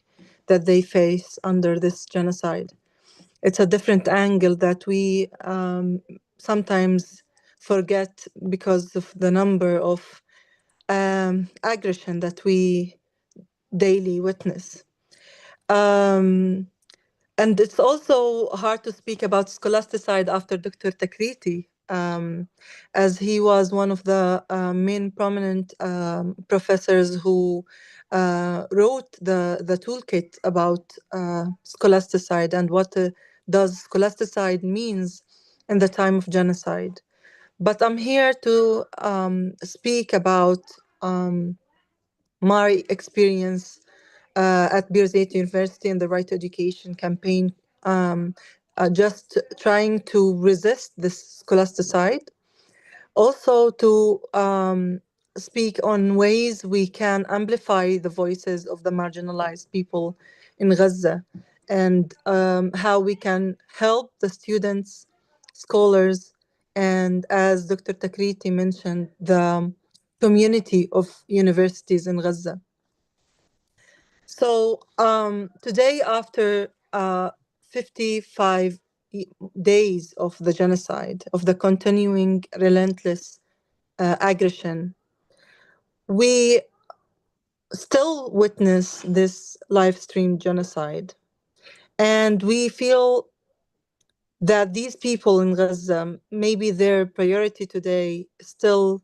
that they face under this genocide. It's a different angle that we sometimes forget because of the number of aggression that we daily witness. And it's also hard to speak about Scholasticide after Dr. Takriti, as he was one of the main prominent professors who wrote the toolkit about Scholasticide and what does Scholasticide means in the time of genocide. But I'm here to speak about my experience at Birzeit University and the Right to Education campaign, just trying to resist this scholasticide. Also to speak on ways we can amplify the voices of the marginalized people in Gaza and how we can help the students, scholars, and as Dr. Takriti mentioned, the community of universities in Gaza. So today, after 55 days of the genocide, of the continuing relentless aggression, we still witness this live stream genocide. And we feel that these people in Gaza, maybe their priority today still,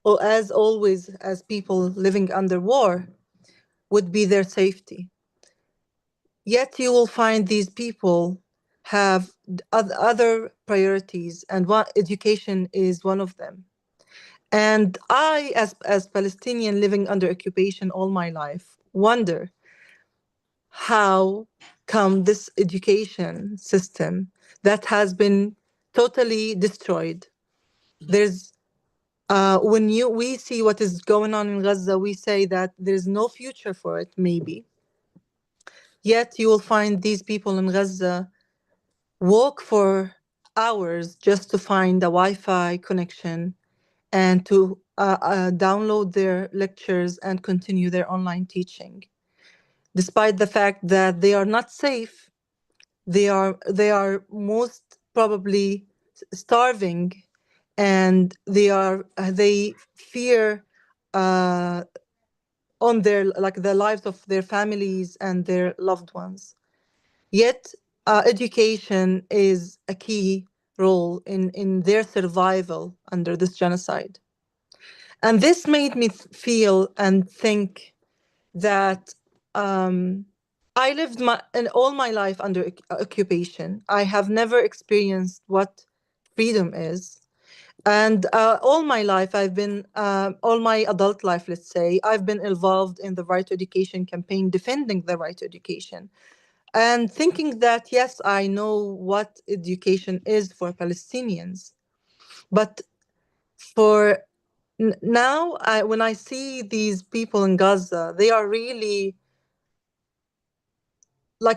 or as always, as people living under war, would be their safety. Yet you will find these people have other priorities, and education is one of them. And I, as Palestinian living under occupation all my life, wonder how come this education system that has been totally destroyed. There's when we see what is going on in Gaza, we say that there's no future for it, maybe. Yet you will find these people in Gaza walk for hours just to find a Wi-Fi connection and to download their lectures and continue their online teaching. Despite the fact that they are not safe, they are most probably starving, and they fear on their the lives of their families and their loved ones. Yet education is a key role in their survival under this genocide. And this made me feel and think that I lived all my life under occupation. I have never experienced what freedom is. And all my life, all my adult life, let's say, I've been involved in the Right to Education campaign, defending the right to education. And thinking that, yes, I know what education is for Palestinians. But for now, when I see these people in Gaza, they are really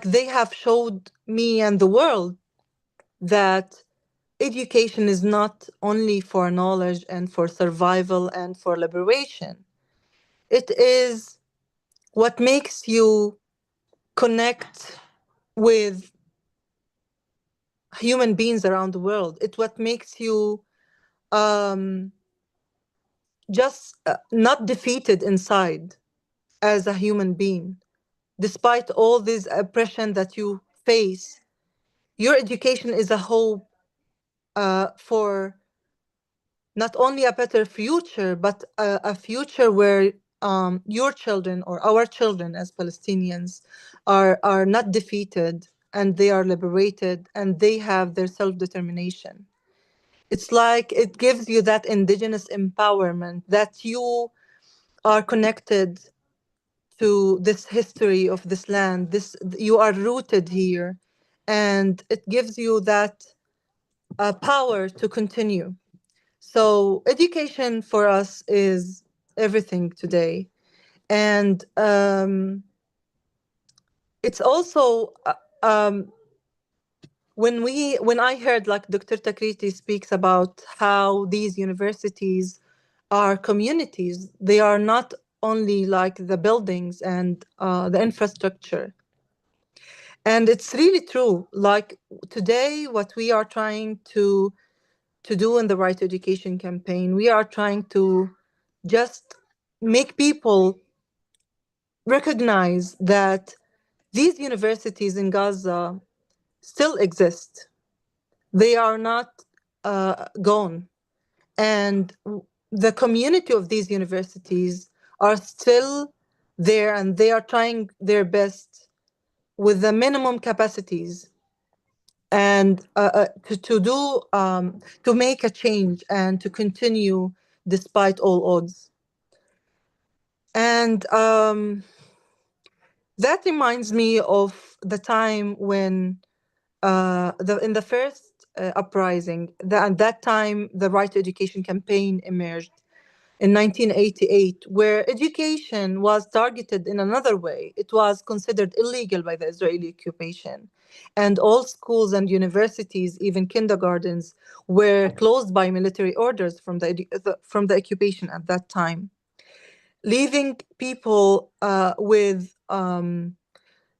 they have showed me and the world that education is not only for knowledge and for survival and for liberation. It is what makes you connect with human beings around the world. It's what makes you just not defeated inside as a human being. Despite all this oppression that you face, your education is a hope for not only a better future, but a future where your children or our children as Palestinians are not defeated, and they are liberated, and they have their self-determination. It's like it gives you that indigenous empowerment, that you are connected to this history of this land. You are rooted here, and it gives you that power to continue. So education for us is everything today. And it's also when I heard Dr. Takriti speaks about how these universities are communities, they are not only the buildings and the infrastructure. And it's really true. Today, what we are trying to do in the Right to Education campaign, we are trying to just make people recognize that these universities in Gaza still exist. They are not gone. And the community of these universities are still there, and they are trying their best with the minimum capacities and to make a change and to continue despite all odds. And that reminds me of the time when in the first uprising, at that time the Right to Education campaign emerged in 1988, where education was targeted in another way. It was considered illegal by the Israeli occupation. And all schools and universities, even kindergartens, were closed by military orders from the occupation at that time, leaving people with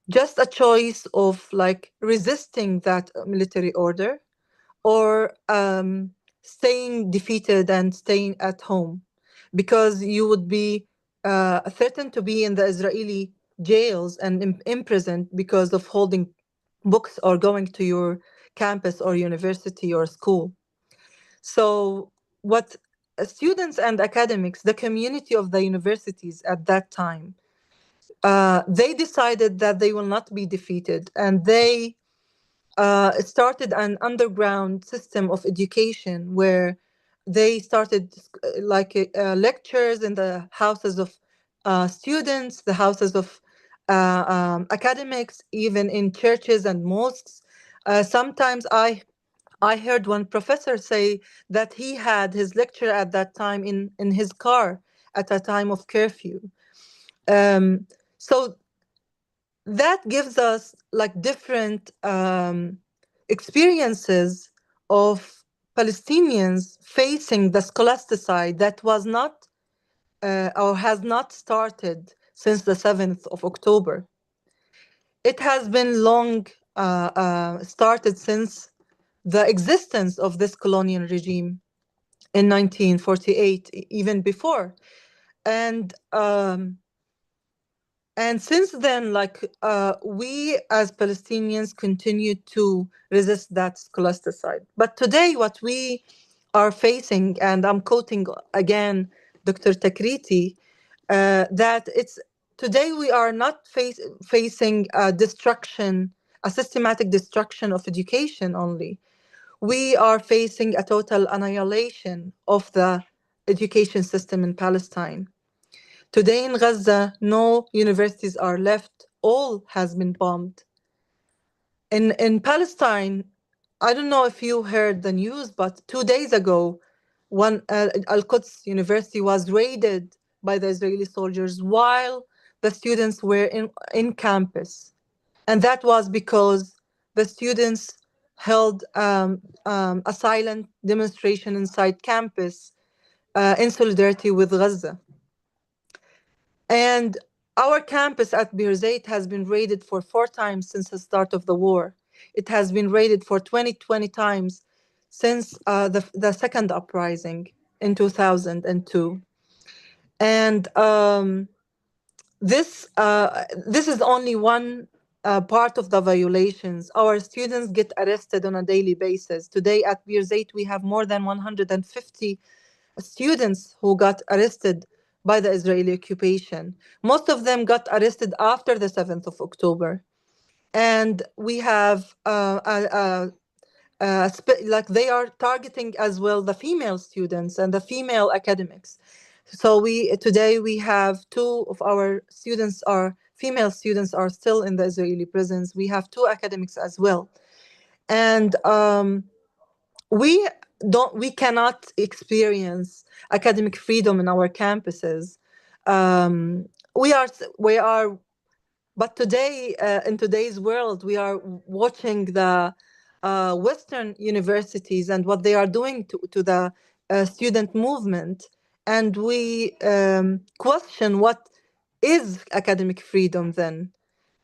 just a choice of resisting that military order or staying defeated and staying at home, because you would be threatened to be in the Israeli jails and imprisoned because of holding books or going to your campus or university or school. So what students and academics, the community of the universities at that time, they decided that they will not be defeated, and they started an underground system of education where they started lectures in the houses of students, the houses of academics, even in churches and mosques. Sometimes I heard one professor say that he had his lecture at that time in his car at a time of curfew. So that gives us like different experiences of Palestinians facing the scholasticide that was not or has not started since the 7th of October. It has been long started since the existence of this colonial regime in 1948, even before. And since then, like we as Palestinians continue to resist that scholasticide. But today, what we are facing, and I'm quoting again Dr. Takriti, that it's today we are not facing a destruction, a systematic destruction of education only. We are facing a total annihilation of the education system in Palestine. Today in Gaza, no universities are left. All has been bombed. In Palestine, I don't know if you heard the news, but 2 days ago, one Al-Quds University was raided by the Israeli soldiers while the students were in campus. And that was because the students held a silent demonstration inside campus in solidarity with Gaza. And our campus at Birzeit has been raided for 4 times since the start of the war. It has been raided for 20 times since the second uprising in 2002. And this is only one part of the violations. Our students get arrested on a daily basis. Today at Birzeit, we have more than 150 students who got arrested by the Israeli occupation. Most of them got arrested after the 7th of October. And we have, like they are targeting as well the female students and the female academics. So today we have 2 of our students female students are still in the Israeli prisons. We have 2 academics as well. And we cannot experience academic freedom in our campuses. We are, but today in today's world, we are watching the Western universities and what they are doing to the student movement, and we question what is academic freedom. Then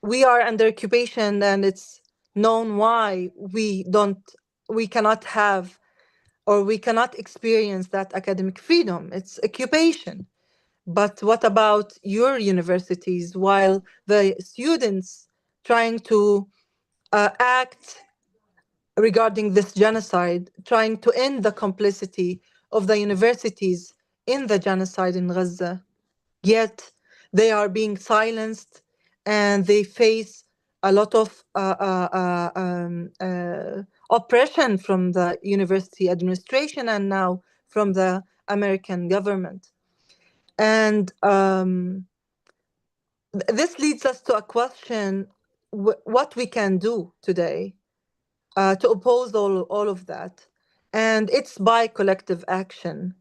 we are under occupation, and it's known why we cannot have or we cannot experience that academic freedom. It's occupation. But what about your universities while the students trying to act regarding this genocide, trying to end the complicity of the universities in the genocide in Gaza, yet they are being silenced and they face a lot of oppression from the university administration and now from the American government. And this leads us to a question, what we can do today to oppose all of that. And it's by collective action.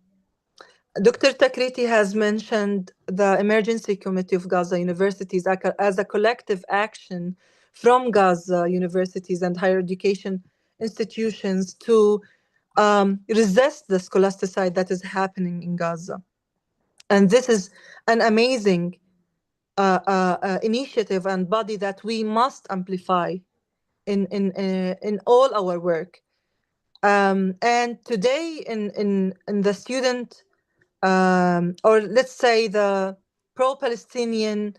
Dr. Takriti has mentioned the Emergency Committee of Gaza Universities as a collective action from Gaza universities and higher education institutions to resist the scholasticide that is happening in Gaza. And this is an amazing initiative and body that we must amplify in all our work. And today in the student, or let's say the pro-Palestinian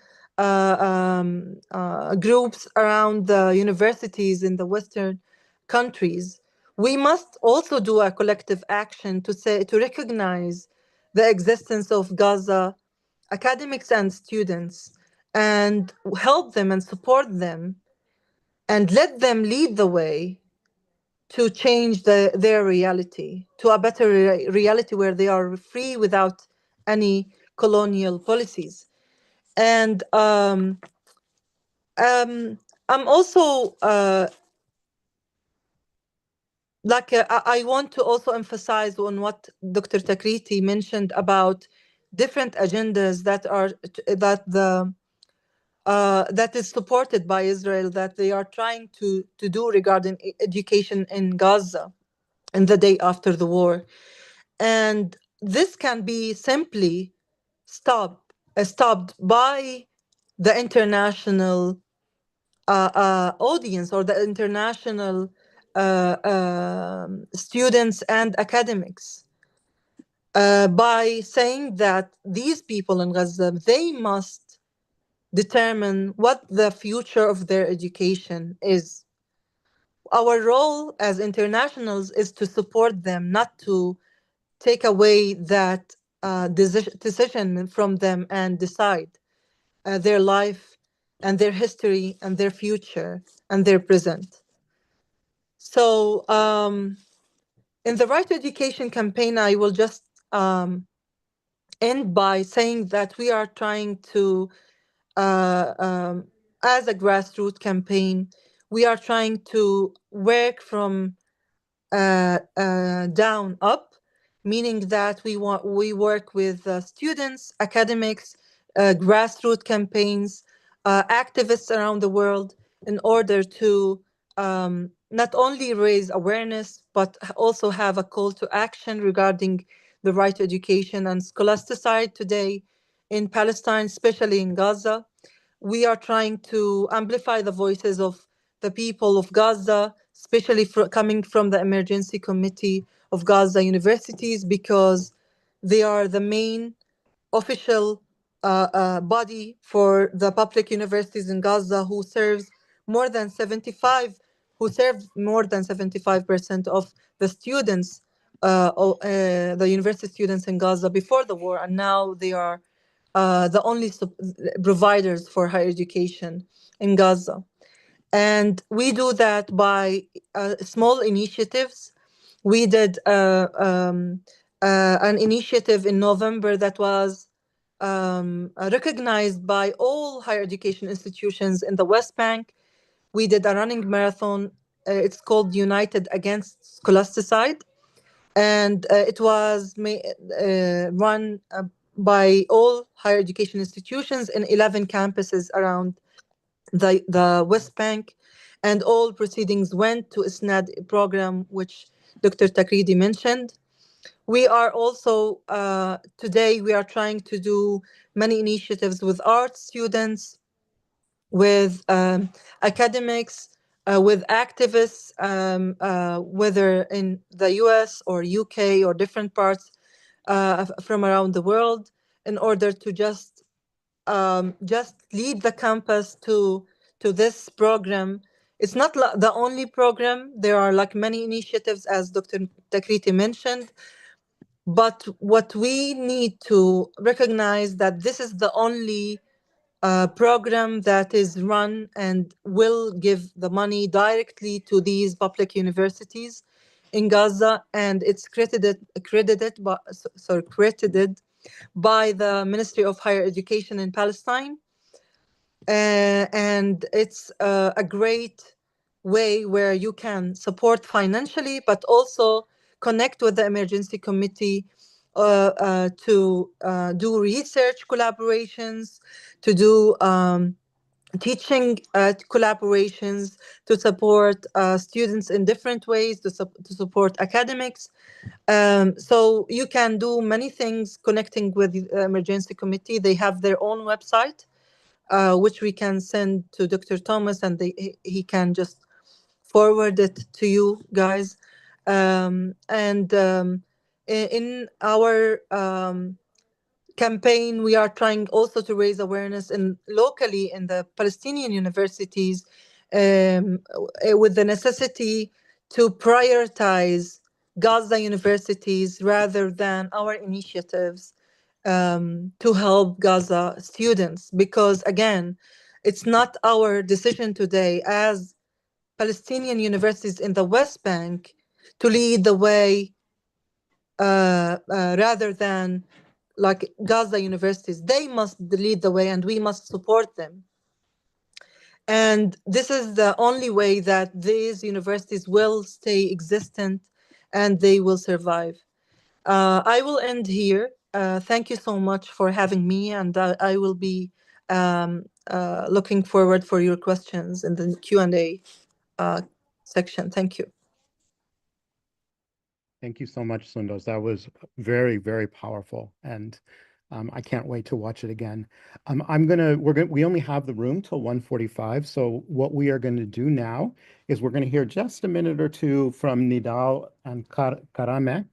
groups around the universities in the Western countries, we must also do a collective action to recognize the existence of Gaza academics and students and help them and support them and let them lead the way to change their reality to a better reality where they are free without any colonial policies. And I'm also I want to also emphasize on what Dr. Takriti mentioned about different agendas that are that is supported by Israel, that they are trying to do regarding education in Gaza in the day after the war. And this can be simply stopped by the international audience or the international students and academics, by saying that these people in Gaza, they must determine what the future of their education is. Our role as internationals is to support them, not to take away that decision from them and decide their life and their history and their future and their present. So in the Right to Education campaign, I will just end by saying that we are trying to as a grassroots campaign, we are trying to work from down up, meaning that we work with students, academics, grassroots campaigns, activists around the world in order to not only raise awareness, but also have a call to action regarding the right to education. And Scholasticide today in Palestine, especially in Gaza, we are trying to amplify the voices of the people of Gaza, especially coming from the Emergency Committee of Gaza Universities, because they are the main official body for the public universities in Gaza, who serves more than 75% of the students, the university students in Gaza before the war, and now they are the only providers for higher education in Gaza. And we do that by small initiatives. We did an initiative in November that was recognized by all higher education institutions in the West Bank. We did a running marathon. It's called United Against Scholasticide. And it was run by all higher education institutions in 11 campuses around the West Bank. And all proceedings went to ISNAD program, which Dr. Takriti mentioned. We are also, today, we are trying to do many initiatives with art students, with academics, with activists, whether in the US or UK or different parts from around the world, in order to just lead the campus to this program. It's not the only program. There are like many initiatives, as Dr. Takriti mentioned. But what we need to recognize that this is the only program that is run and will give the money directly to these public universities in Gaza, and it's credited by the Ministry of Higher Education in Palestine. And it's a great way where you can support financially, but also connect with the Emergency Committee to do research collaborations, to do teaching collaborations, to support students in different ways, to support academics. So you can do many things connecting with the Emergency Committee. They have their own website, which we can send to Dr. Thomas, and he can just forward it to you guys. In our campaign, we are trying also to raise awareness locally in the Palestinian universities, with the necessity to prioritize Gaza universities rather than our initiatives to help Gaza students. Because again, it's not our decision today as Palestinian universities in the West Bank to lead the way rather than like Gaza universities. They must lead the way and we must support them. And this is the only way that these universities will stay existent and they will survive. I will end here. Thank you so much for having me, and I will be looking forward for your questions in the Q&A section. Thank you. Thank you so much, Sundos. That was very, very powerful, and I can't wait to watch it again. We only have the room till 1:45. So what we are going to do now is we're going to hear just a minute or two from Nidal and Karameh,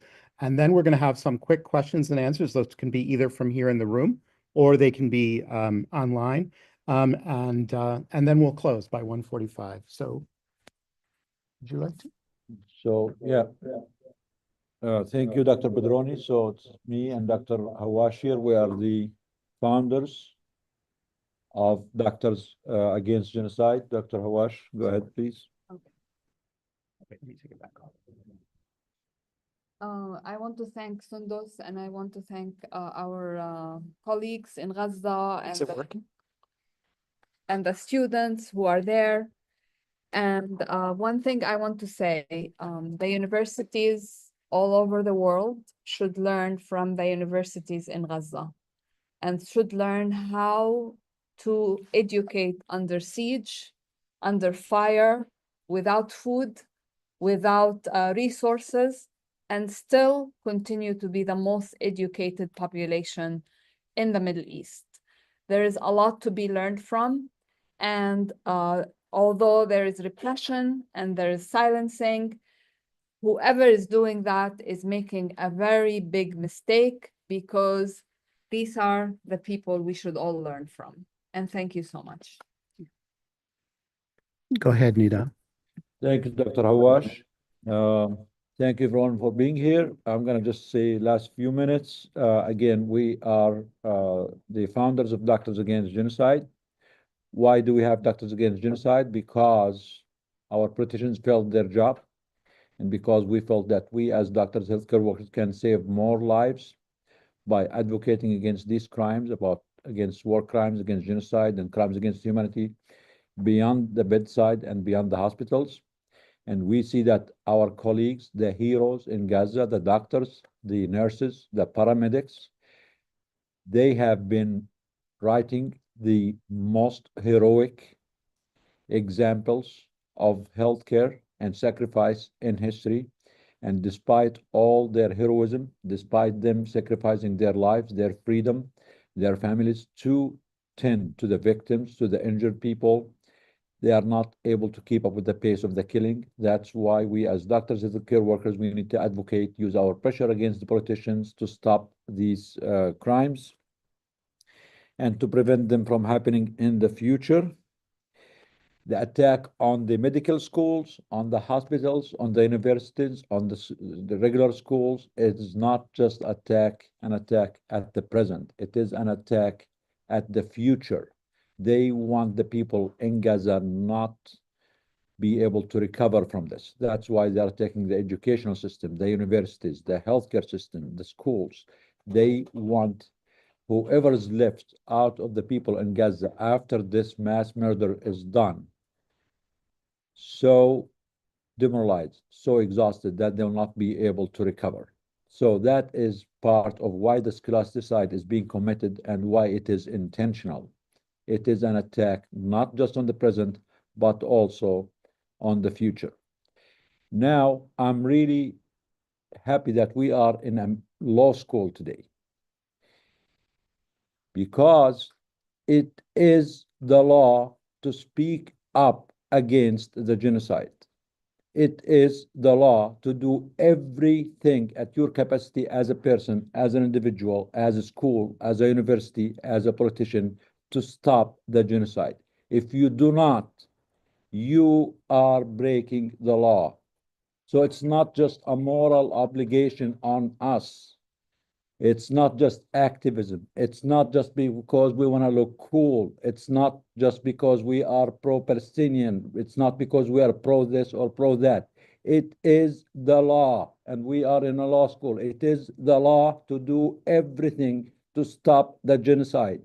and then we're going to have some quick questions and answers. Those can be either from here in the room or they can be online, and then we'll close by 1:45. So, would you like to? So, yeah. Thank you, Dr. Bedroni. So it's me and Dr. Hawash here. We are the founders of Doctors Against Genocide. Dr. Hawash, go ahead, please. Okay. Let me take it back off. I want to thank Sundos and I want to thank our colleagues in Gaza Is it working? and the students who are there. And one thing I want to say, the universities all over the world should learn from the universities in Gaza and should learn how to educate under siege, under fire, without food, without resources, and still continue to be the most educated population in the Middle East. There is a lot to be learned from, and although there is repression and there is silencing, whoever is doing that is making a very big mistake, because these are the people we should all learn from. And thank you so much. Go ahead, Nida. Thank you, Dr. Hawash. Thank you, everyone, for being here. I'm going to just say last few minutes. Again, we are the founders of Doctors Against Genocide. Why do we have Doctors Against Genocide? Because our politicians failed their job, and because we felt that we as doctors, healthcare workers, can save more lives by advocating against these crimes, against war crimes, against genocide, and crimes against humanity beyond the bedside and beyond the hospitals. And we see that our colleagues, the heroes in Gaza, the doctors, the nurses, the paramedics, they have been writing the most heroic examples of healthcare and sacrifice in history. And despite all their heroism, despite them sacrificing their lives, their freedom, their families to tend to the victims, to the injured people, they are not able to keep up with the pace of the killing. That's why we as doctors, as care workers, we need to advocate, use our pressure against the politicians to stop these crimes and to prevent them from happening in the future. The attack on the medical schools, on the hospitals, on the universities, on the regular schools is not just an attack at the present. It is an attack at the future. They want the people in Gaza not be able to recover from this. That's why they are taking the educational system, the universities, the healthcare system, the schools. They want whoever is left out of the people in Gaza after this mass murder is done, so demoralized, so exhausted that they'll not be able to recover. So that is part of why the Scholasticide is being committed and why it is intentional. It is an attack not just on the present, but also on the future. Now, I'm really happy that we are in a law school today, because it is the law to speak up against the genocide. It is the law to do everything at your capacity as a person, as an individual, as a school, as a university, as a politician, to stop the genocide. If you do not, you are breaking the law. So it's not just a moral obligation on us. It's not just activism. It's not just because we want to look cool. It's not just because we are pro-Palestinian. It's not because we are pro this or pro that. It is the law, and we are in a law school. It is the law to do everything to stop the genocide.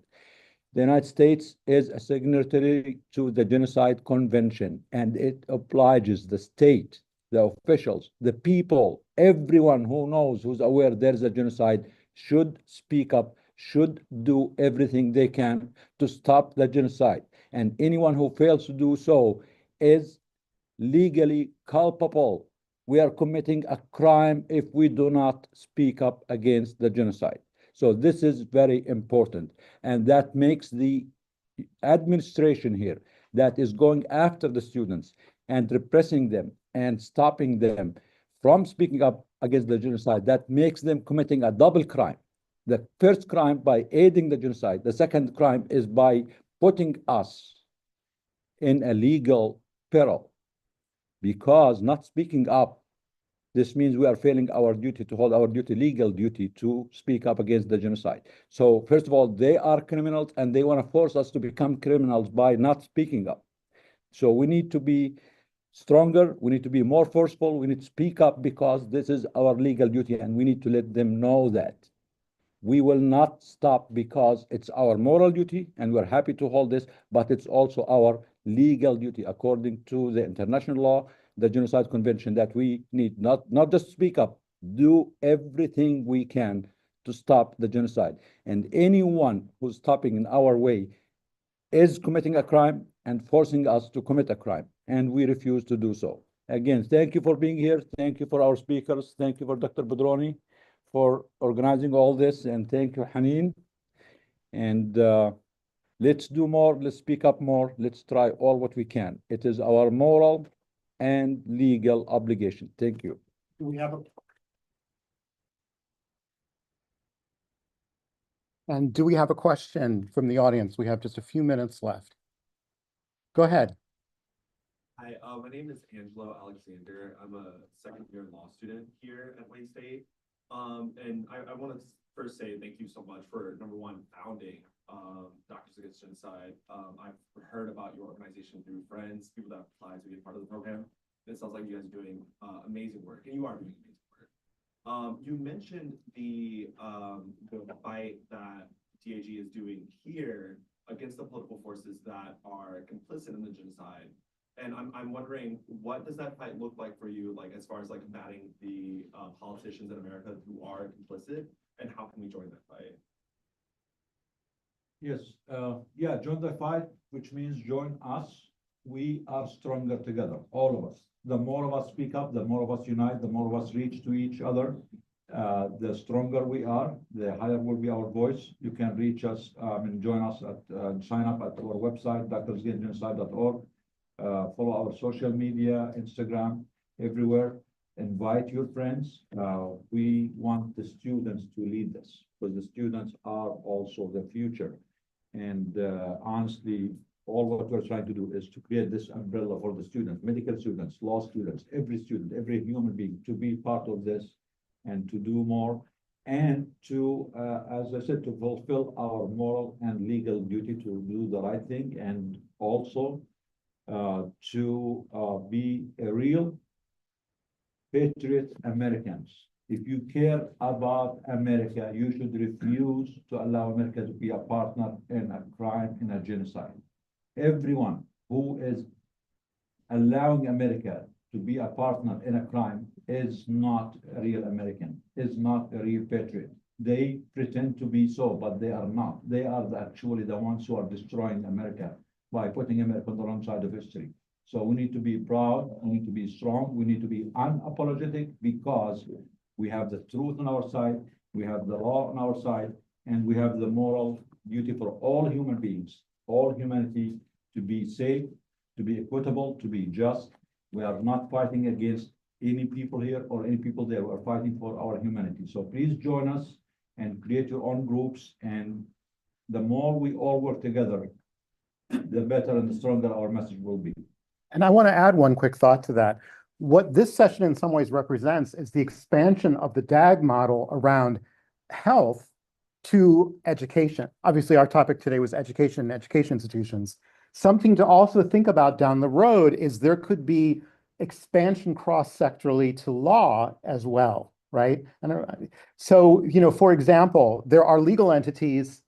The United States is a signatory to the Genocide Convention, and it obliges the state, the officials, the people, everyone who knows, who's aware there is a genocide, should speak up, should do everything they can to stop the genocide. And anyone who fails to do so is legally culpable. We are committing a crime if we do not speak up against the genocide. So this is very important. And that makes the administration here that is going after the students and repressing them and stopping them from speaking up against the genocide, that makes them committing a double crime. The first crime by aiding the genocide. The second crime is by putting us in a legal peril, because not speaking up, this means we are failing our duty to hold our duty, legal duty to speak up against the genocide. So first of all, they are criminals and they want to force us to become criminals by not speaking up. So we need to be stronger. We need to be more forceful. We need to speak up because this is our legal duty, and we need to let them know that. We will not stop because it's our moral duty and we're happy to hold this, but it's also our legal duty according to the international law, the Genocide Convention, that we need not just speak up, do everything we can to stop the genocide. And anyone who's stopping in our way is committing a crime and forcing us to commit a crime, and we refuse to do so. Again, thank you for being here. Thank you for our speakers. Thank you for Dr. Bedroni for organizing all this, and thank you, Haneen. And let's do more, let's speak up more, let's try all what we can. It is our moral and legal obligation. Thank you. Do we have a And do we have a question from the audience? We have just a few minutes left. Go ahead. Hi, my name is Angelo Alexander. I'm a second year law student here at Wayne State. And I want to first say thank you so much for, number one, founding Doctors Against Genocide. I've heard about your organization through friends, people that applied to be a part of the program. And it sounds like you guys are doing amazing work, and you are doing amazing work. You mentioned the fight that DAG is doing here against the political forces that are complicit in the genocide. And I'm wondering, what does that fight look like for you, like as far as like combating the politicians in America who are complicit, and how can we join that fight? Yes, yeah, join the fight, which means join us. We are stronger together, all of us. The more of us speak up, the more of us unite, the more of us reach to each other, the stronger we are, the higher will be our voice. You can reach us and join us at sign up at our website, doctorsagainstgenocide.org. Follow our social media, Instagram, everywhere. Invite your friends. We want the students to lead this, because the students are also the future. And honestly, all what we're trying to do is to create this umbrella for the students, medical students, law students, every student, every human being to be part of this and to do more, and to, as I said, to fulfill our moral and legal duty to do the right thing, and also to be a real patriot Americans. If you care about America, you should refuse to allow America to be a partner in a crime, in a genocide. Everyone who is allowing America to be a partner in a crime is not a real American, is not a real patriot. They pretend to be so, but they are not. They are actually the ones who are destroying America by putting America on the wrong side of history. So we need to be proud, we need to be strong, we need to be unapologetic, because we have the truth on our side, we have the law on our side, and we have the moral duty for all human beings, all humanity, to be safe, to be equitable, to be just. We are not fighting against any people here or any people there. We're fighting for our humanity. So please join us and create your own groups. And the more we all work together, the better and the stronger our message will be. And I want to add one quick thought to that. What this session in some ways represents is the expansion of the DAG model around health to education. Obviously, our topic today was education and education institutions. Something to also think about down the road is there could be expansion cross-sectorally to law as well, right? And so, you know, for example, there are legal entities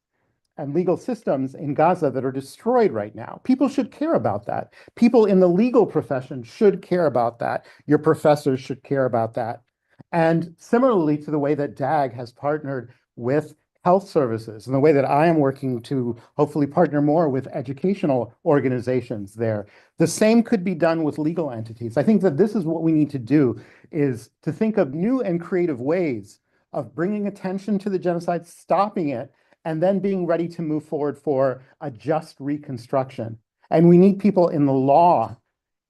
and legal systems in Gaza that are destroyed right now. People should care about that. People in the legal profession should care about that. Your professors should care about that. And similarly to the way that DAG has partnered with health services and the way that I am working to hopefully partner more with educational organizations there, the same could be done with legal entities. I think that this is what we need to do, is to think of new and creative ways of bringing attention to the genocide, stopping it, and then being ready to move forward for a just reconstruction. And we need people in the law,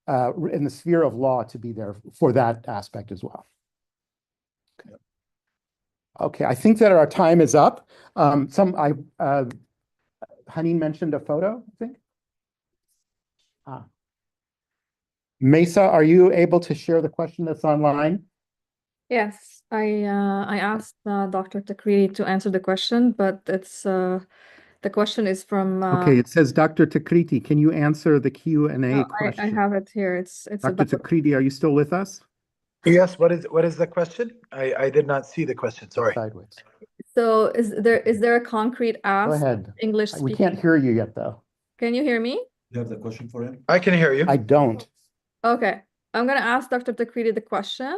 in the sphere of law, to be there for that aspect as well. Okay, I think that our time is up. Haneen mentioned a photo, I think. Mesa, are you able to share the question that's online? Yes, I asked Dr. Takriti to answer the question, but it's the question is from Okay, it says, Dr. Takriti, can you answer the Q&A question? I have it here. It's Dr. about Takriti, are you still with us? Yes, what is the question? I did not see the question, sorry. Sideways. so is there a concrete Go ask ahead. English We speaking? can't hear you yet, though. Can you hear me? You have the question for him? I can hear you. I don't. Okay, I'm gonna ask Dr. Takriti the question.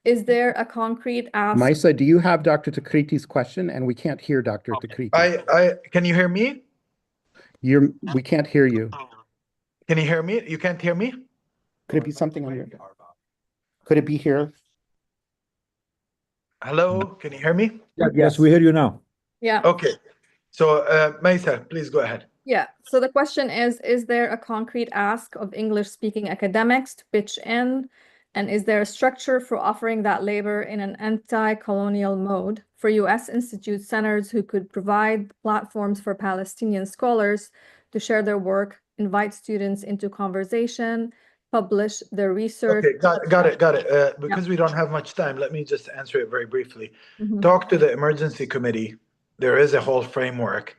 Is there a concrete ask? Maisa, do you have Dr. Takriti's question? And we can't hear Dr. Takriti. Can you hear me? We can't hear you. Can you hear me? You can't hear me? Could it be something on your? Could it be here? Hello, can you hear me? Yes, we hear you now. Yeah. Okay. So, Maisa, please go ahead. Yeah. So the question is there a concrete ask of English-speaking academics to pitch in? And is there a structure for offering that labor in an anti-colonial mode for U.S. institute centers who could provide platforms for Palestinian scholars to share their work, invite students into conversation, publish their research? Okay, got it. Because we don't have much time, let me just answer it very briefly. Mhm. Talk to the emergency committee. There is a whole framework.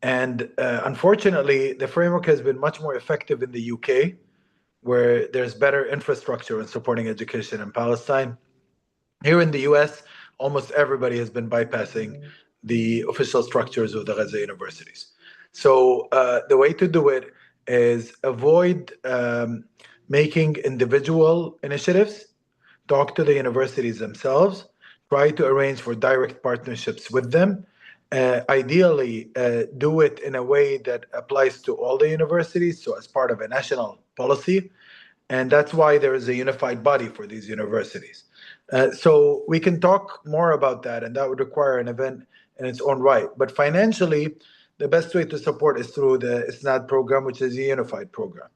And unfortunately, the framework has been much more effective in the UK, where there's better infrastructure in supporting education in Palestine. Here in the US, almost everybody has been bypassing the official structures of the Gaza universities. So the way to do it is avoid making individual initiatives, talk to the universities themselves, try to arrange for direct partnerships with them. Ideally, do it in a way that applies to all the universities, so as part of a national policy. And that's why there is a unified body for these universities. So we can talk more about that, and that would require an event in its own right. But financially, the best way to support is through the ISNAD program, which is a unified program.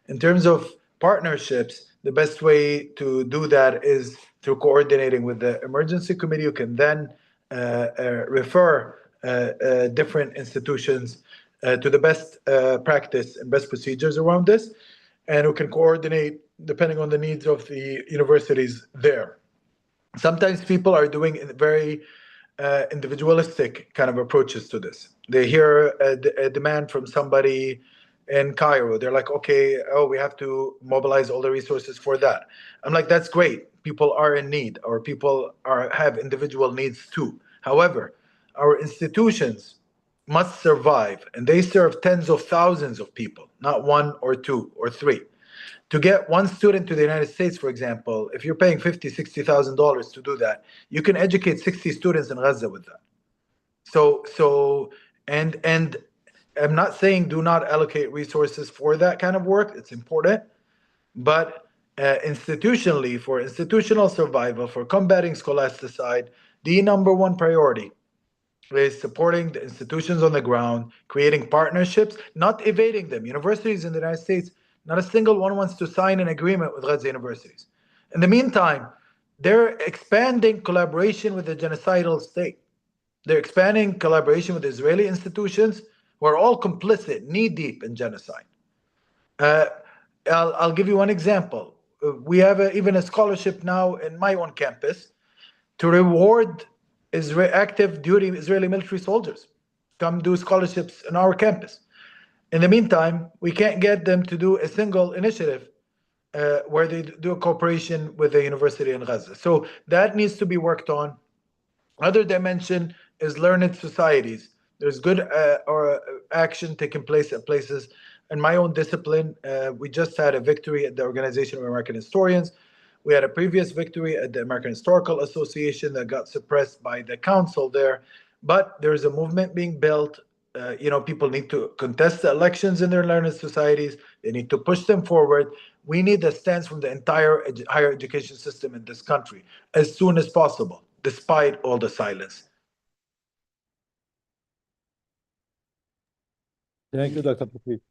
In terms of partnerships, the best way to do that is through coordinating with the emergency committee, who can then refer different institutions to the best practice and best procedures around this, and who can coordinate depending on the needs of the universities there. Sometimes people are doing very individualistic kind of approaches to this. They hear a demand from somebody in Cairo. They're like, okay, we have to mobilize all the resources for that. I'm like, that's great. People are in need, or people have individual needs too. However, our institutions must survive, and they serve tens of thousands of people, not one or two or three. To get one student to the United States, for example, if you're paying $50,000, $60,000 to do that, you can educate 60 students in Gaza with that. And I'm not saying do not allocate resources for that kind of work. It's important, but institutionally, for institutional survival, for combating scholasticide, the number one priority is supporting the institutions on the ground, creating partnerships, not evading them. Universities in the United States, not a single one wants to sign an agreement with Gaza universities. In the meantime, they're expanding collaboration with the genocidal state. They're expanding collaboration with Israeli institutions who are all complicit, knee-deep in genocide. I'll give you one example. We have even a scholarship now in my own campus to reward active duty Israeli military soldiers come do scholarships on our campus. In the meantime, we can't get them to do a single initiative where they do a cooperation with the university in Gaza. So that needs to be worked on. Other dimension is learned societies. There's good action taking place at places. In my own discipline, we just had a victory at the Organization of American Historians. We had a previous victory at the American Historical Association that got suppressed by the council there. But there's a movement being built. People need to contest the elections in their learned societies. They need to push them forward. We need a stance from the entire higher education system in this country as soon as possible, despite all the silence. Thank you, Dr. Takriti.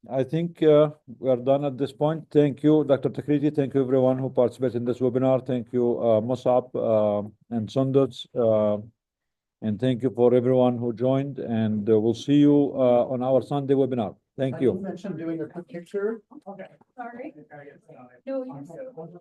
I think we are done at this point. Thank you, Dr. Takriti. Thank you, everyone who participated in this webinar. Thank you, Mosab and Sundos. And thank you for everyone who joined. And we'll see you on our Sunday webinar. Thank you. Mentioned doing a quick picture. Okay. Sorry. No, you're so.